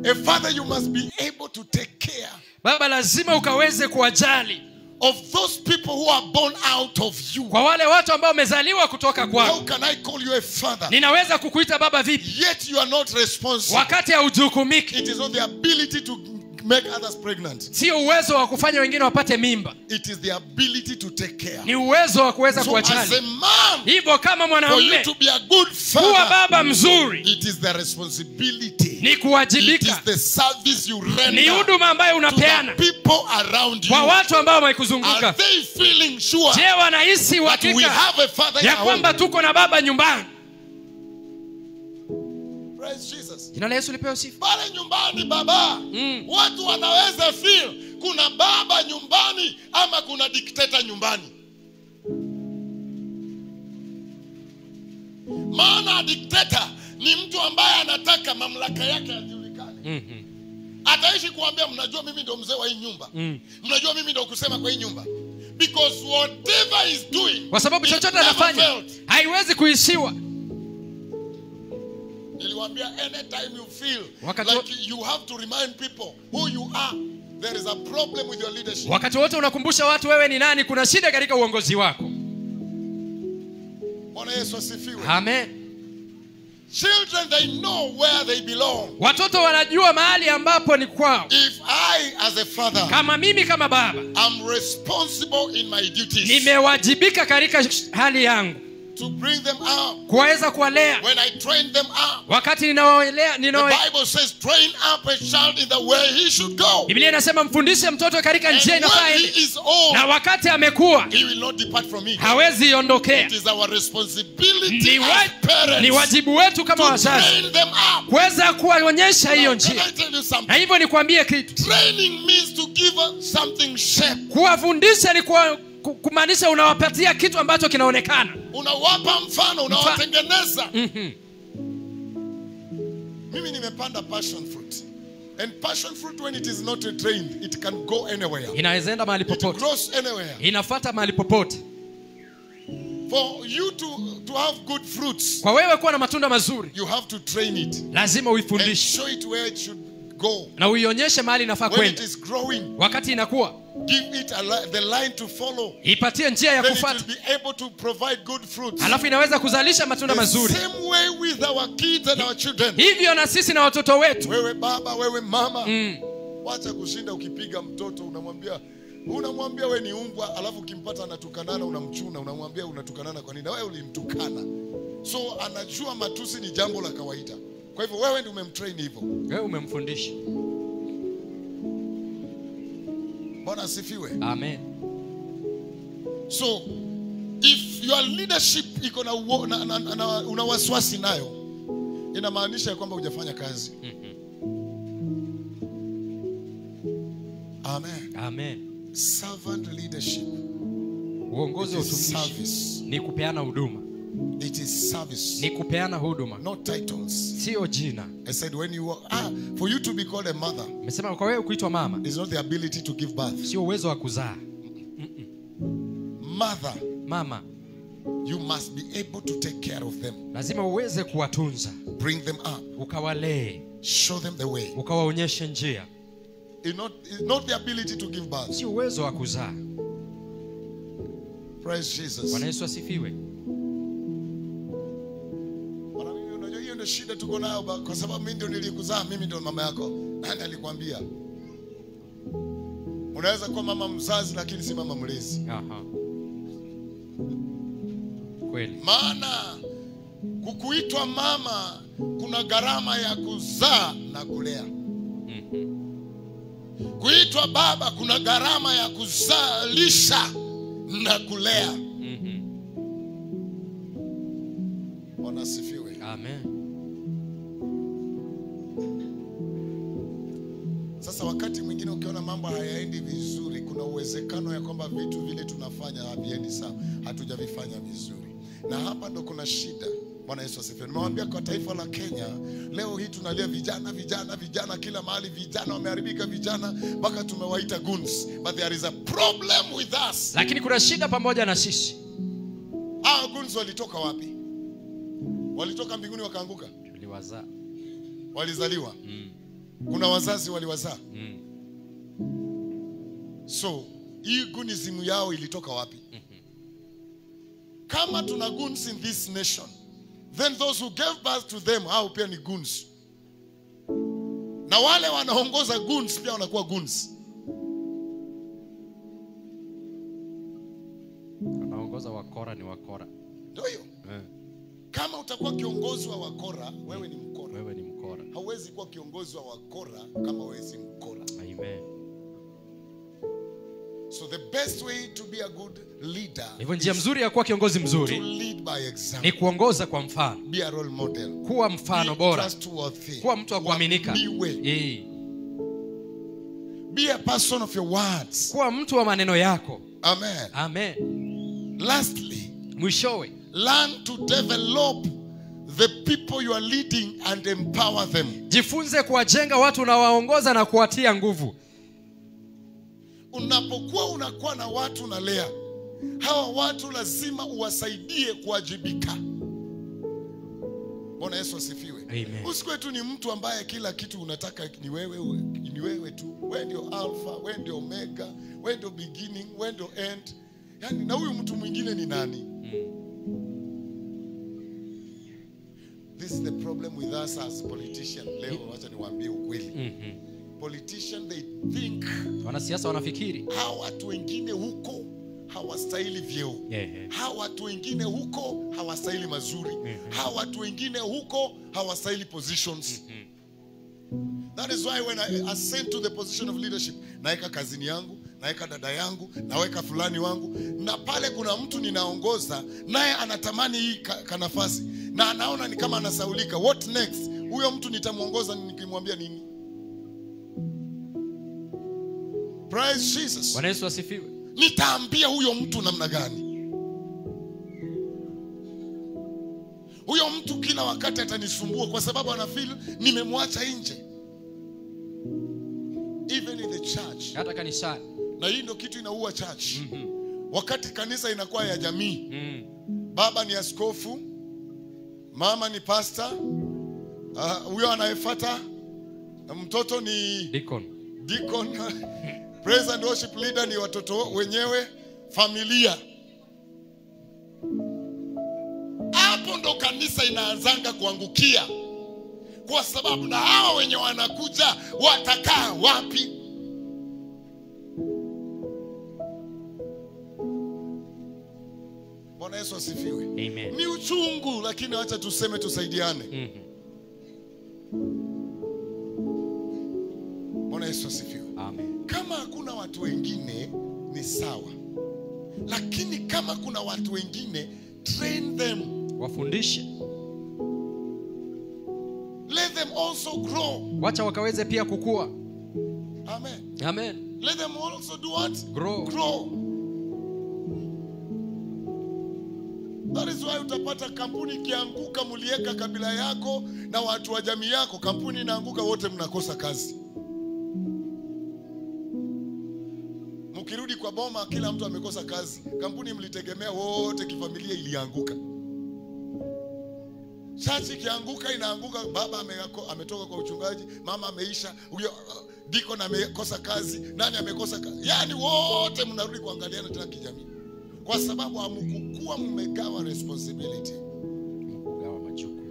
A father, you must be able to take care. Baba, lazima ukaweze kuwajali of those people who are born out of you. Kwa wale watu ambao wamezaliwa kutoka kwako. How can I call you a father? Ninaweza kukuita baba vipi? Yet you are not responsible. Wakati haujukumiki. It is not the ability to make others pregnant. Sio uwezo wa kufanya wengine wapate mimba. It is the ability to take care. Ni uwezo wa kuweza kuwajali. As a man, hivyo kama mwanamume, for you to be a good father, kuwa baba mzuri, it is the responsibility. Ni kuwajibika. It is the service you render. Ni huduma ambayo unapeana to the people around you. Kwa watu ambao wamekuzunguka. Are they feeling sure? Je, wanahisi hakika we have a father ya kwamba tuko na baba nyumbani? Praise Jesus. Jina la Yesu lipewe sifa. Pale nyumbani baba, watu wanaweza feel kuna baba nyumbani ama kuna dikteta nyumbani. Maana dikteta ni mtu ambaye anataka mamlaka yake yajulikane. Ataishi kuambia mnajua mimi ndo mzee wa hii nyumba. Mnajua mimi ndo kusema kwa hii nyumba. Because whatever is doing, kwa sababu chochote anafanya haiwezi kuishiwa. Niliwaambia anytime you feel like you have to remind people who you are, there is a problem with your leadership. Wakati wote unakumbusha watu wewe ni nani, kuna shida katika uongozi wako. Bwana Yesu asifiwe. Amen. Children, they know where they belong. Watoto wanajua mahali ambapo ni kwao. If I as a father, kama mimi kama baba, I'm responsible in my duties. Nimewajibika katika hali yangu. To bring them up. Kuweza kuwalea. When I train them up. Wakati ninawalea, the Bible says train up a child in the way he should go. Biblia inasema mfundishe mtoto katika njia inayofaa. Na wakati amekuwa, he will not depart from me. Hawezi iondokea. It is our responsibility as parents. Ni wajibu wetu kama wazazi. Train them up. Kuweza kuwaonyesha hiyo njia. Na hivyo nikwambie kitu. Training means to give something shape. Kuwafundisha ni kumaanisha unawapatia kitu ambacho kinaonekana. Unawapa mfano, unawatengeneza. Mimi nimepanda passion fruit. And passion fruit, when it is not trained, it can go anywhere. Inaweza enda mahali popote. It grows anywhere. Inafuata mahali popote. For you to have good fruits, kwa wewe kuwa na matunda mazuri, you have to train it. Lazima uifundishe. And show it where it should go. Na uionyeshe mahali inafaa kwenda. When it is growing, wakati inakuwa, give it the line to follow. Ipatie njia ya kufuata. Then it will be able to provide good fruits. Alafu inaweza kuzalisha matunda mazuri. The same way with our kids and our children. Hivyo na sisi na watoto wetu. Wewe baba, wewe mama, wacha kushinda ukipiga mtoto unamwambia wewe ni umbwa, alafu ukimpata anatukanana unamchuna, unamwambia unatukanana kwa nini? Na wewe ulimtukana. So anajua matusi ni jambo la kawaida. Kwa hivyo wewe ndio umemtrain hivyo. Wewe umemfundisha. Bwana asifiwe. Amen. So if your leadership iko na una wasiwasi nayo, inamaanisha kwamba hujafanya kazi. Amen. Amen. Servant leadership. Uongozi wa utumishi ni kupeana huduma. It is service. Ni kupeana huduma. Not titles. Sio jina. I said when you for you to be called a mother. Nimesema kwa wewe kuitwa mama. Is not the ability to give birth. Sio uwezo wa kuzaa. Mother. Mama. You must be able to take care of them. Lazima uweze kuwatunza. Bring them up. Ukawalee. Show them the way. Ukawaonyeshe njia. It's not the ability to give birth. Si uwezo wa kuzaa. Praise Jesus. Bwana Yesu asifiwe. Bwana, mimi unajua hiyo ndio shida tuko nayo, kwa sababu mimi ndio nilikuzaa, mimi ndio mama yako. Nani alikwambia? Unaweza kuwa mama mzazi lakini si mama mlezi. Aha. Kweli. Maana kukuitwa mama kuna gharama ya kuzaa na kulea. Kuitwa baba kuna gharama ya kuzalisha na kulea. Bwana asifiwe. Amen. Sasa wakati mwingine ukiona mambo hayaendi vizuri, kuna uwezekano ya kwamba vitu vile tunafanya haviendi sawa, hatujavifanya vizuri. Na hapa ndo kuna shida. Bwana Yesu asifiwe. Nimewaambia kwa taifa la Kenya leo hii tunalia vijana kila mahali, vijana wameharibika, vijana mpaka tumewaita goons. But there is a problem with us. Lakini kuna shida pamoja na sisi. Goons walitoka wapi? Walitoka mbinguni wakaanguka? Tuliwazaa. Walizaliwa. Kuna wazazi waliwazaa. So hii gunism yao ilitoka wapi? Kama tuna goons in this nation, then those who gave birth to them hao pia ni goons. Na wale wanaongoza goons pia wanakuwa goons. Wanaongoza wakora ni wakora. Ndio hiyo. Kama utakuwa kiongozi wa wakora, wewe ni mkora. Wewe ni mkora. Hauwezi kuwa kiongozi wa wakora kama wewe si mkora. Amen. So the best way to be a good leader, hivyo njia mzuri ya kuwa kiongozi mzuri, to lead by example, ni kuongoza kwa mfano. Be a role model. Kuwa mfano bora. Kuwa mtu wa kuaminika. Be a person of your words. Kuwa mtu wa maneno yako. Amen. Amen. Lastly, mwishowe, learn to develop the people you are leading and empower them. Jifunze kuwajenga watu unawaongoza na kuwatia nguvu. Unapokuwa unakuwa na watu unalea, hawa watu lazima uwasaidie kuwajibika. Bwana Yesu asifiwe. Usikwe tu ni mtu ambaye kila kitu unataka ni wewe tu. Wewe ndio alpha, wewe ndio omega, wewe ndio beginning, wewe ndio end. Yani na huyu mtu mwingine ni nani? This is the problem with us as politicians. Leo wacha niwaambie ukweli. Politicians, they think, wanasiasa wanafikiri hawa watu wengine huko hawastahili vyeo. Hawa watu wengine huko hawastahili mazuri. Hawa watu wengine huko hawastahili positions. That is why when I ascend to the position of leadership, naeka kazini yangu, naeka dada yangu, naweka fulani wangu, na pale kuna mtu ninaongoza naye anatamani hii kanafasi na anaona ni kama anasaulika. What next? Huyo mtu nitamuongoza nikimwambia nini? Praise Jesus. Bwana Yesu asifiwe. Nitaambia huyo mtu namna gani? Huyo mtu kila wakati atanisumbua kwa sababu anafeel nimemwacha nje. Even in the church. Hata kanisani. Na hii ndio kitu inaua church. Wakati kanisa inakuwa ya jamii. Baba ni askofu, mama ni pastor, huyo anayefuata mtoto ni deacon. Praise and worship leader ni watoto wenyewe, familia. Hapo ndo kanisa inaanzanga kuangukia. Kwa sababu na hawa wenye wanakuja watakaa wapi? Bwana Yesu asifiwe. Amen. Ni uchungu, lakini acha tuseme tusaidiane. Bwana Yesu asifiwe. Amen. Kama hakuna watu wengine ni sawa, lakini kama kuna watu wengine, train them. Wafundishe. Let them also grow. Wacha wakaweze pia kukua. Amen. Amen. Let them also do what? Grow. That is why utapata kampuni kianguka, mulieka kabila yako na watu wa jamii yako, kampuni inaanguka, wote mnakosa kazi. Mkirudi kwa boma kila mtu amekosa kazi. Kampuni mlitegemea wote kifamilia ilianguka. Church kianguka inaanguka, baba ametoka kwa uchungaji, mama ameisha, huyo deacon amekosa kazi, nani amekosa kazi. Yaani wote mnarudi kuangaliana tena kijamii. Kwa sababu hamkukua mmegawa responsibility. Mmegawa majukumu.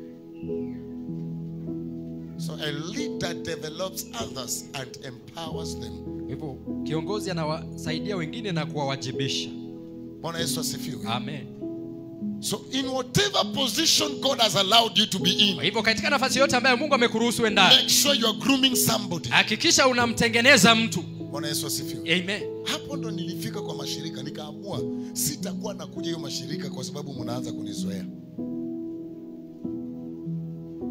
So a leader develops others and empowers them. Hivyo kiongozi anawasaidia wengine na kuwawajibisha. Bwana Yesu asifiwe. Amen. So in whatever position God has allowed you to be in, hivyo katika nafasi yote ambayo Mungu amekuruhusu uende, make sure you are grooming somebody. Hakikisha unamtengeneza mtu. Bwana Yesu asifiwe. Amen. Hapo ndo nilifika kwa mashirika, nikaamua sitakuwa nakuja hiyo mashirika kwa sababu mnaanza kunizoea.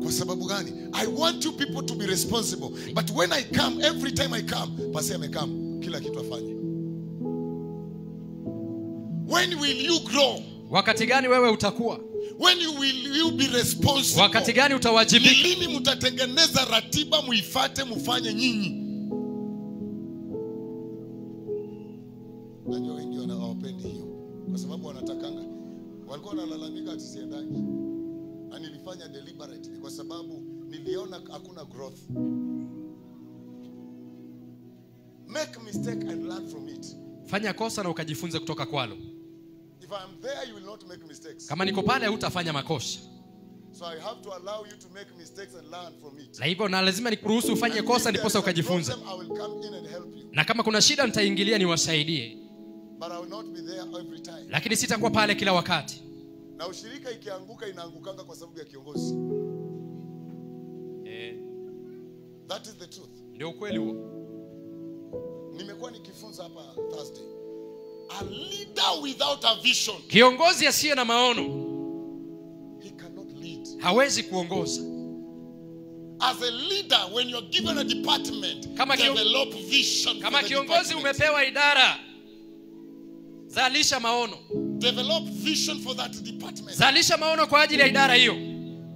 Kwa sababu gani? I want you people to be responsible. But when I come, every time I come, pasi amekam, kila kitu afanye. When will you grow? Wakati gani wewe utakuwa? When will you be responsible? Wakati gani utawajibika? Ni lini mtatengeneza ratiba muifate mufanye nyinyi? Najua wengi hawapendi hiyo kwa sababu wanatakanga. Walikuwa wanalalamika ati siendangi. Na nilifanya deliberately kwa sababu niliona hakuna growth. Make a mistake and learn from it. Fanya kosa na ukajifunze kutoka kwalo. If I'm there, you will not make mistakes. Kama niko pale hutafanya makosa. So I have to allow you to make mistakes and learn from it. Na hivyo na lazima nikuruhusu ufanye kosa ndiposa ukajifunze. I will come in and help you. Na kama kuna shida nitaingilia niwasaidie. But I will not be there every time. Lakini sitakuwa pale kila wakati. Na ushirika ikianguka inaangukanga kwa sababu ya kiongozi. That is the truth. Ndio ukweli huo. Nimekuwa nikifunza hapa Thursday. A leader without a vision. Kiongozi asiye na maono, he cannot lead. Hawezi kuongoza. As a leader, when you're given a department, develop vision. Kama kiongozi umepewa idara, zalisha maono. Develop vision for that department. Zalisha maono kwa ajili ya idara hiyo.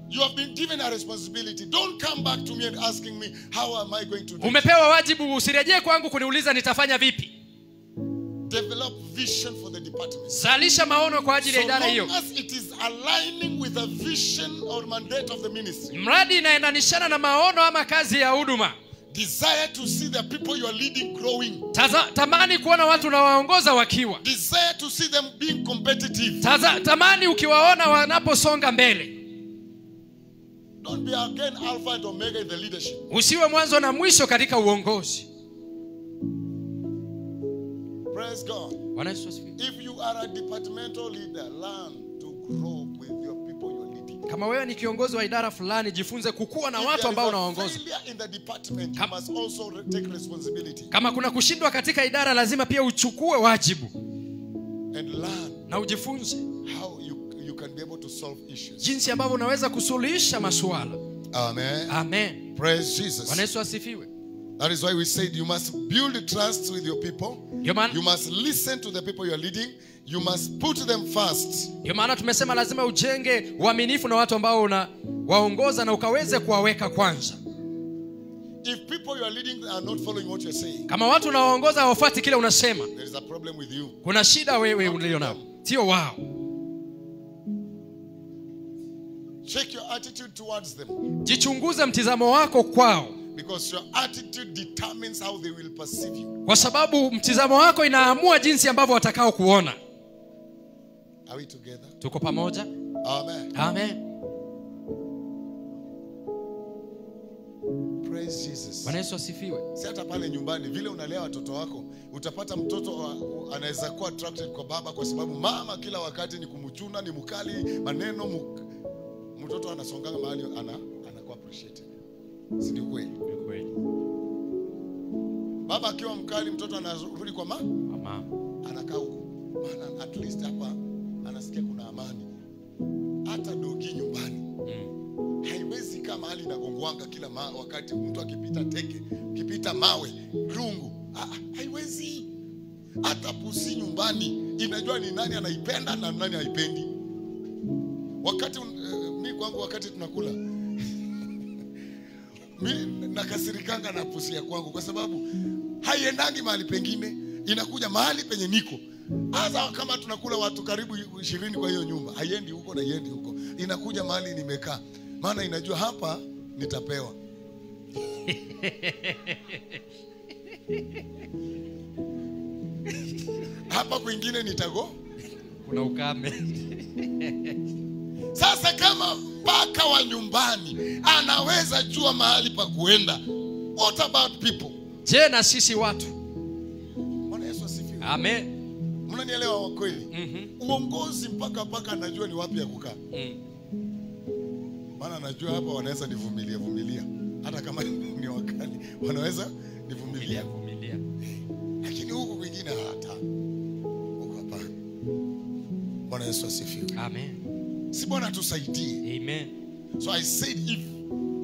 You have been given a responsibility. Don't come back to me and asking me, how am I going to do? Umepewa wajibu, usirejee kwangu kuniuliza nitafanya vipi. Develop vision for the department. Zalisha maono kwa ajili ya idara hiyo. So long as it is aligning with the vision or mandate of the ministry. Mradi inaendanishana na maono ama kazi ya huduma. Desire to see the people you are leading growing. Tamani kuona watu unawaongoza wakiwa. Desire to see them being competitive. Tamani ukiwaona wanaposonga mbele. Don't be again alpha and omega in the leadership. Usiwe mwanzo na mwisho katika uongozi. Praise God. If you are a departmental leader, learn to grow with your people you are leading. Kama wewe ni kiongozi wa idara fulani, jifunze kukua na watu ambao unawaongoza. Kama kuna kushindwa katika idara, lazima pia uchukue wajibu. And learn na ujifunze how you can be able to solve issues. Jinsi ambavyo unaweza kusuluhisha masuala. Amen. Amen. Praise Jesus. Bwana Yesu asifiwe. That is why we said you must build trust with your people. You must listen to the people you are leading. You must put them first. Ndio maana tumesema lazima ujenge uaminifu na watu ambao unawaongoza na ukaweze kuwaweka kwanza. If people you are leading are not following what you are saying, kama watu unawaongoza hawafuati kile unasema, there is a problem with you. Kuna shida wewe ulionao, sio wao. Check your attitude towards them. Jichunguze mtizamo wako kwao. Because your attitude determines how they will perceive you. Kwa sababu mtizamo wako inaamua jinsi ambavyo watakao kuona. Are we together? Tuko pamoja? Amen. Amen. Praise Jesus. Bwana Yesu asifiwe. Si hata pale nyumbani vile unalea watoto wako, utapata mtoto anaweza kuwa attracted kwa baba kwa sababu mama kila wakati ni kumchuna, ni mkali, maneno mtoto anasonganga mahali anakuwa appreciated. Si ni kweli? Ni kweli. Baba akiwa mkali mtoto anarudi kwa mama. Anakaa huko. Maana at least hapa anasikia kuna amani. Hata dogi nyumbani. Haiwezi kama hali inagongwanga kila wakati mtu akipita teke, akipita mawe, rungu. Haiwezi. Hata pusi nyumbani inajua ni nani anaipenda na nani haipendi. Wakati mimi kwangu wakati tunakula mimi nakasirikanga na pusi ya kwangu kwa sababu haiendangi mahali pengine, inakuja mahali penye niko. Hata kama tunakula watu karibu 20 kwa hiyo nyumba, haiendi huko na haiendi huko. Inakuja mahali nimekaa. Maana inajua hapa nitapewa. Hapa kwingine nitago. Kuna ukame. Sasa kama paka wa nyumbani anaweza jua mahali pa kuenda, what about people? Je, na sisi watu? Bwana Yesu asifiwe. Amen. Mnanielewa kweli? Uongozi mpaka anajua ni wapi ya kukaa. Maana anajua hapa wanaweza nivumilia. Hata kama ni wakali, wanaweza nivumilia. Lakini huko kwingine hata. Huko hapa. Bwana Yesu asifiwe. Amen. Si Bwana tusaidie. Amen. So I said if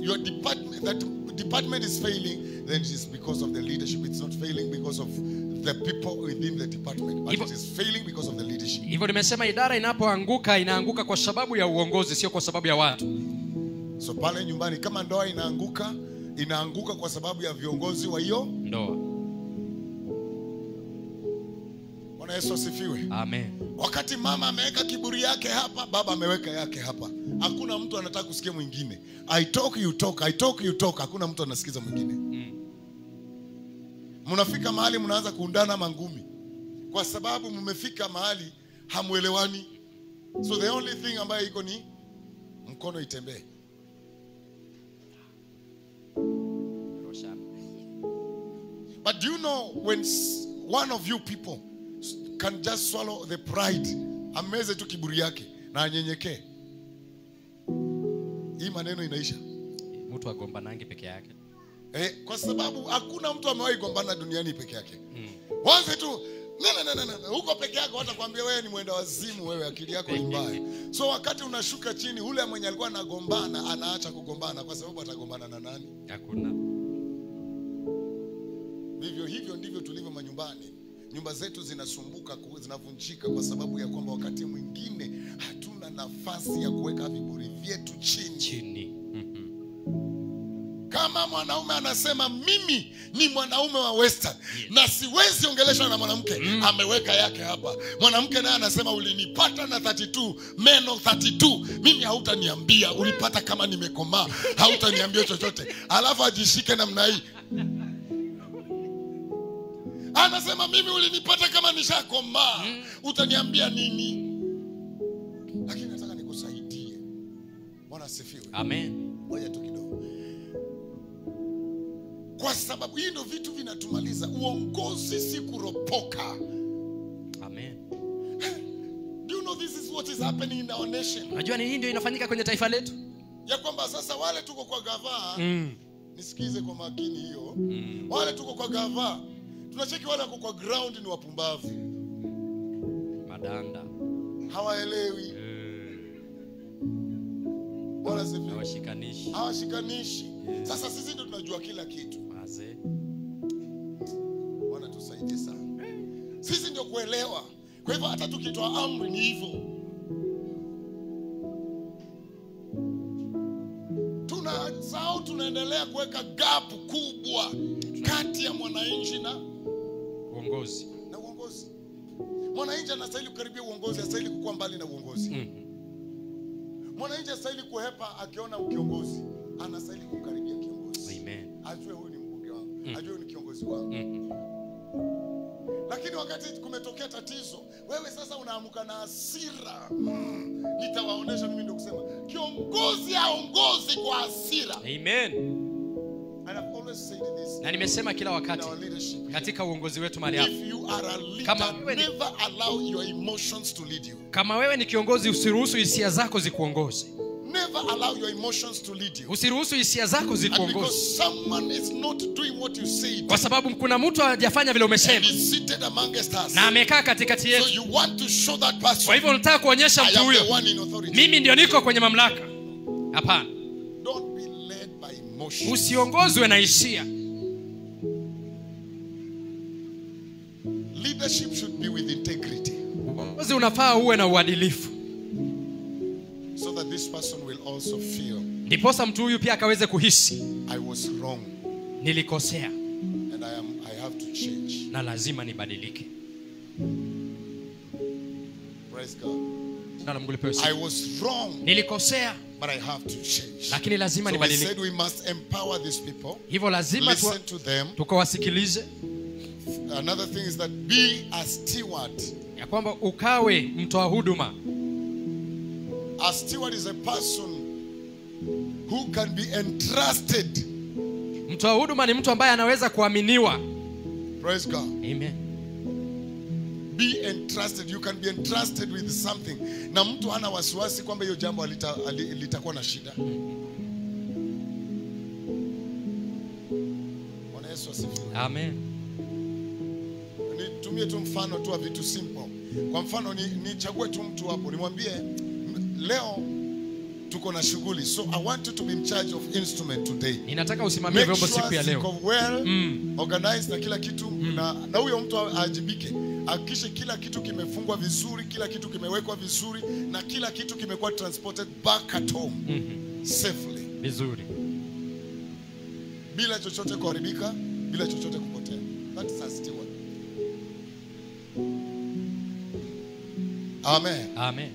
your department is failing, then it is because of the leadership. It's not failing because of the people within the department, but it is failing because of the leadership. Hivyo nimesema idara inapoanguka inaanguka kwa sababu ya uongozi, sio kwa sababu ya watu. So pale nyumbani kama ndoa inaanguka kwa sababu ya viongozi wa hiyo ndoa. Bwana Yesu asifiwe. Amen. Wakati mama ameweka kiburi yake hapa, baba ameweka yake hapa. Hakuna mtu anataka kusikia mwingine. I talk you talk, I talk you talk. Hakuna mtu anasikiza mwingine. mnafika mahali mnaanza kuundana mangumi kwa sababu mmefika mahali hamuelewani. So the only thing ambayo iko ni mkono itembee. But do you know when one of you people can just swallow the pride, ameze tu kiburi yake na anyenyekee, hii maneno inaisha. Mtu agombanangi peke yake. Kwa sababu hakuna mtu amewahi gombana duniani peke yake. Wanze tu huko peke yako watakwambia wewe ni mwenda wazimu, wewe akili yako ni mbaya. So wakati unashuka chini, ule mwenye alikuwa anagombana anaacha kugombana kwa sababu atagombana na nani? Hakuna. Hivyo ndivyo tulivyo manyumbani. Nyumba zetu zinasumbuka, zinavunjika kwa sababu ya kwamba wakati mwingine hatuna nafasi ya kuweka viburi vyetu chini. Kama mwanaume anasema mimi ni mwanaume wa Western, na siwezi ongeleshwa na mwanamke, ameweka yake hapa. Mwanamke naye anasema ulinipata na 32, meno 32, mimi hautaniambia, ulipata kama nimekomaa, hautaniambia chochote. Alafu ajishike namna hii. Anasema mimi ulinipata kama nishakomaa, utaniambia nini? Lakini nataka nikusaidie. Bwana asifiwe. Amen. Ngoja tu kidogo. Kwa sababu hii ndio vitu vinatumaliza. Uongozi si kuropoka. Amen. Do you know this is what is happening in our nation? Unajua ni hii ndio inafanyika kwenye taifa letu? Ya kwamba sasa wale tuko kwa gavana, nisikize kwa makini hiyo. Wale tuko kwa gavana, tunacheki wale wako kwa ground ni wapumbavu. Madanda. Hawaelewi. Bwana sifiwe. Hawashikanishi. Sasa sisi ndio tunajua kila kitu. Bwana tusaidie sana. Sisi ndio kuelewa. Kwa hivyo hata tukitoa amri ni hivyo. Tunaendelea kuweka gap kubwa kati ya mwananchi na uongozi. Mwananchi anastahili kukaribia uongozi, anastahili kuwa mbali na uongozi. Mwananchi anastahili kuhepa akiona kiongozi, anastahili kukaribia kiongozi. Amen. Ajue huyu ni mbunge wangu, ajue ni kiongozi wangu. Lakini wakati kumetokea tatizo, wewe sasa unaamuka na hasira. Nitawaonesha mimi ndio kusema kiongozi haongozi kwa hasira. Amen. And I've always said this. Na nimesema kila wakati katika uongozi wetu mahali hapa. If you are a leader, never allow your emotions to lead you. Kama wewe ni kiongozi, usiruhusu hisia zako zikuongoze. Never allow your emotions to lead you. Usiruhusu hisia zako zikuongoze. Because someone is not doing what you said. Kwa sababu kuna mtu hajafanya vile umesema. And is seated amongst us. Na amekaa katikati yetu. So you want to show that person. Kwa hivyo unataka kuonyesha mtu huyo, mimi ndio niko kwenye mamlaka. Hapana. Don't be led by emotions. Usiongozwe na hisia. Leadership should be with integrity. Uongozi unafaa uwe na uadilifu. So that this person will also feel. Ndiposa mtu huyu pia akaweze kuhisi, I was wrong. Nilikosea. And I have to change. Na lazima nibadilike. Praise God. I was wrong. Nilikosea. But I have to change. Lakini lazima nibadilike. So we said we must empower these people. Hivyo lazima listen to them. Tukawasikilize. Another thing is that be a steward. Ya kwamba ukawe mtoa huduma. A steward is a person who can be entrusted. Mtoa huduma ni mtu ambaye anaweza kuaminiwa. Praise God. Amen. Be entrusted. You can be entrusted with something. Na mtu hana wasiwasi kwamba hiyo jambo litakuwa na shida. Bwana Yesu asifiwe. Amen. Nitumie tu mfano tu wa vitu simple. Kwa mfano nichague tu mtu hapo, nimwambie leo tuko na shughuli, so I want you to be in charge of instrument today. Ninataka usimamie vyombo siku ya leo. Make sure well organized na kila kitu na huyo mtu ajibike. Hakikisha kila kitu kimefungwa vizuri, kila kitu kimewekwa vizuri na kila kitu kimekuwa transported back at home safely. Vizuri. Bila chochote kuharibika, bila chochote kupotea. That is a steward. Amen. Amen.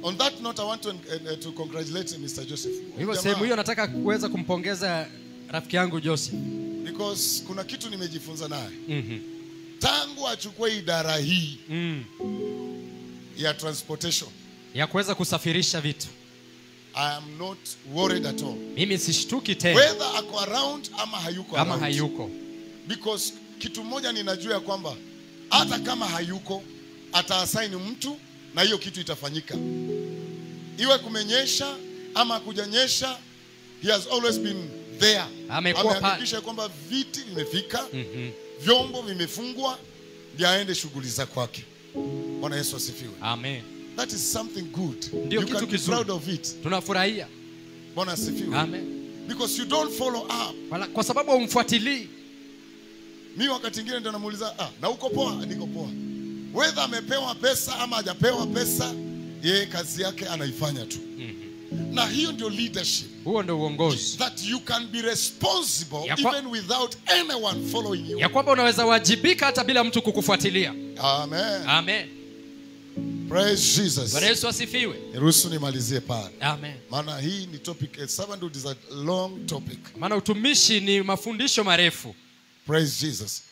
On that note, I want to congratulate Mr. Joseph. Hivyo sehemu hiyo nataka kuweza kumpongeza rafiki yangu Joseph. Because kuna kitu nimejifunza naye. Tangu achukue idara hii ya transportation, ya kuweza kusafirisha vitu, I am not worried at all. Mimi sishtuki tena whether ako around ama hayuko kama hayuko. Because kitu moja ninajua kwamba hata kama hayuko ata-assign mtu na hiyo kitu itafanyika. Iwe kumenyesha ama kujanyesha, he has always been there. Amehakikisha kwamba viti vimefika, vyombo vimefungwa, ndio aende shughuli za kwake. Bwana Yesu asifiwe. Amen. That is something good. Ndio you kitu can be kizuri. proud of it. Tunafurahia. Bwana asifiwe. Amen. Because you don't follow up. Kwa sababu umfuatilii. Mimi wakati mwingine ndio namuuliza, na uko poa? Niko poa. Whether amepewa pesa ama hajapewa pesa, yeye kazi yake anaifanya tu. Na hiyo ndio leadership. Huo ndio uongozi. That you can be responsible even without anyone following you. Ya kwamba unaweza wajibika hata bila mtu kukufuatilia. Amen. Amen. Praise Jesus. Bwana Yesu asifiwe. Niruhusu nimalizie pale. Amen. Maana hii ni topic, servanthood is a long topic. Maana utumishi ni mafundisho marefu. Praise Jesus.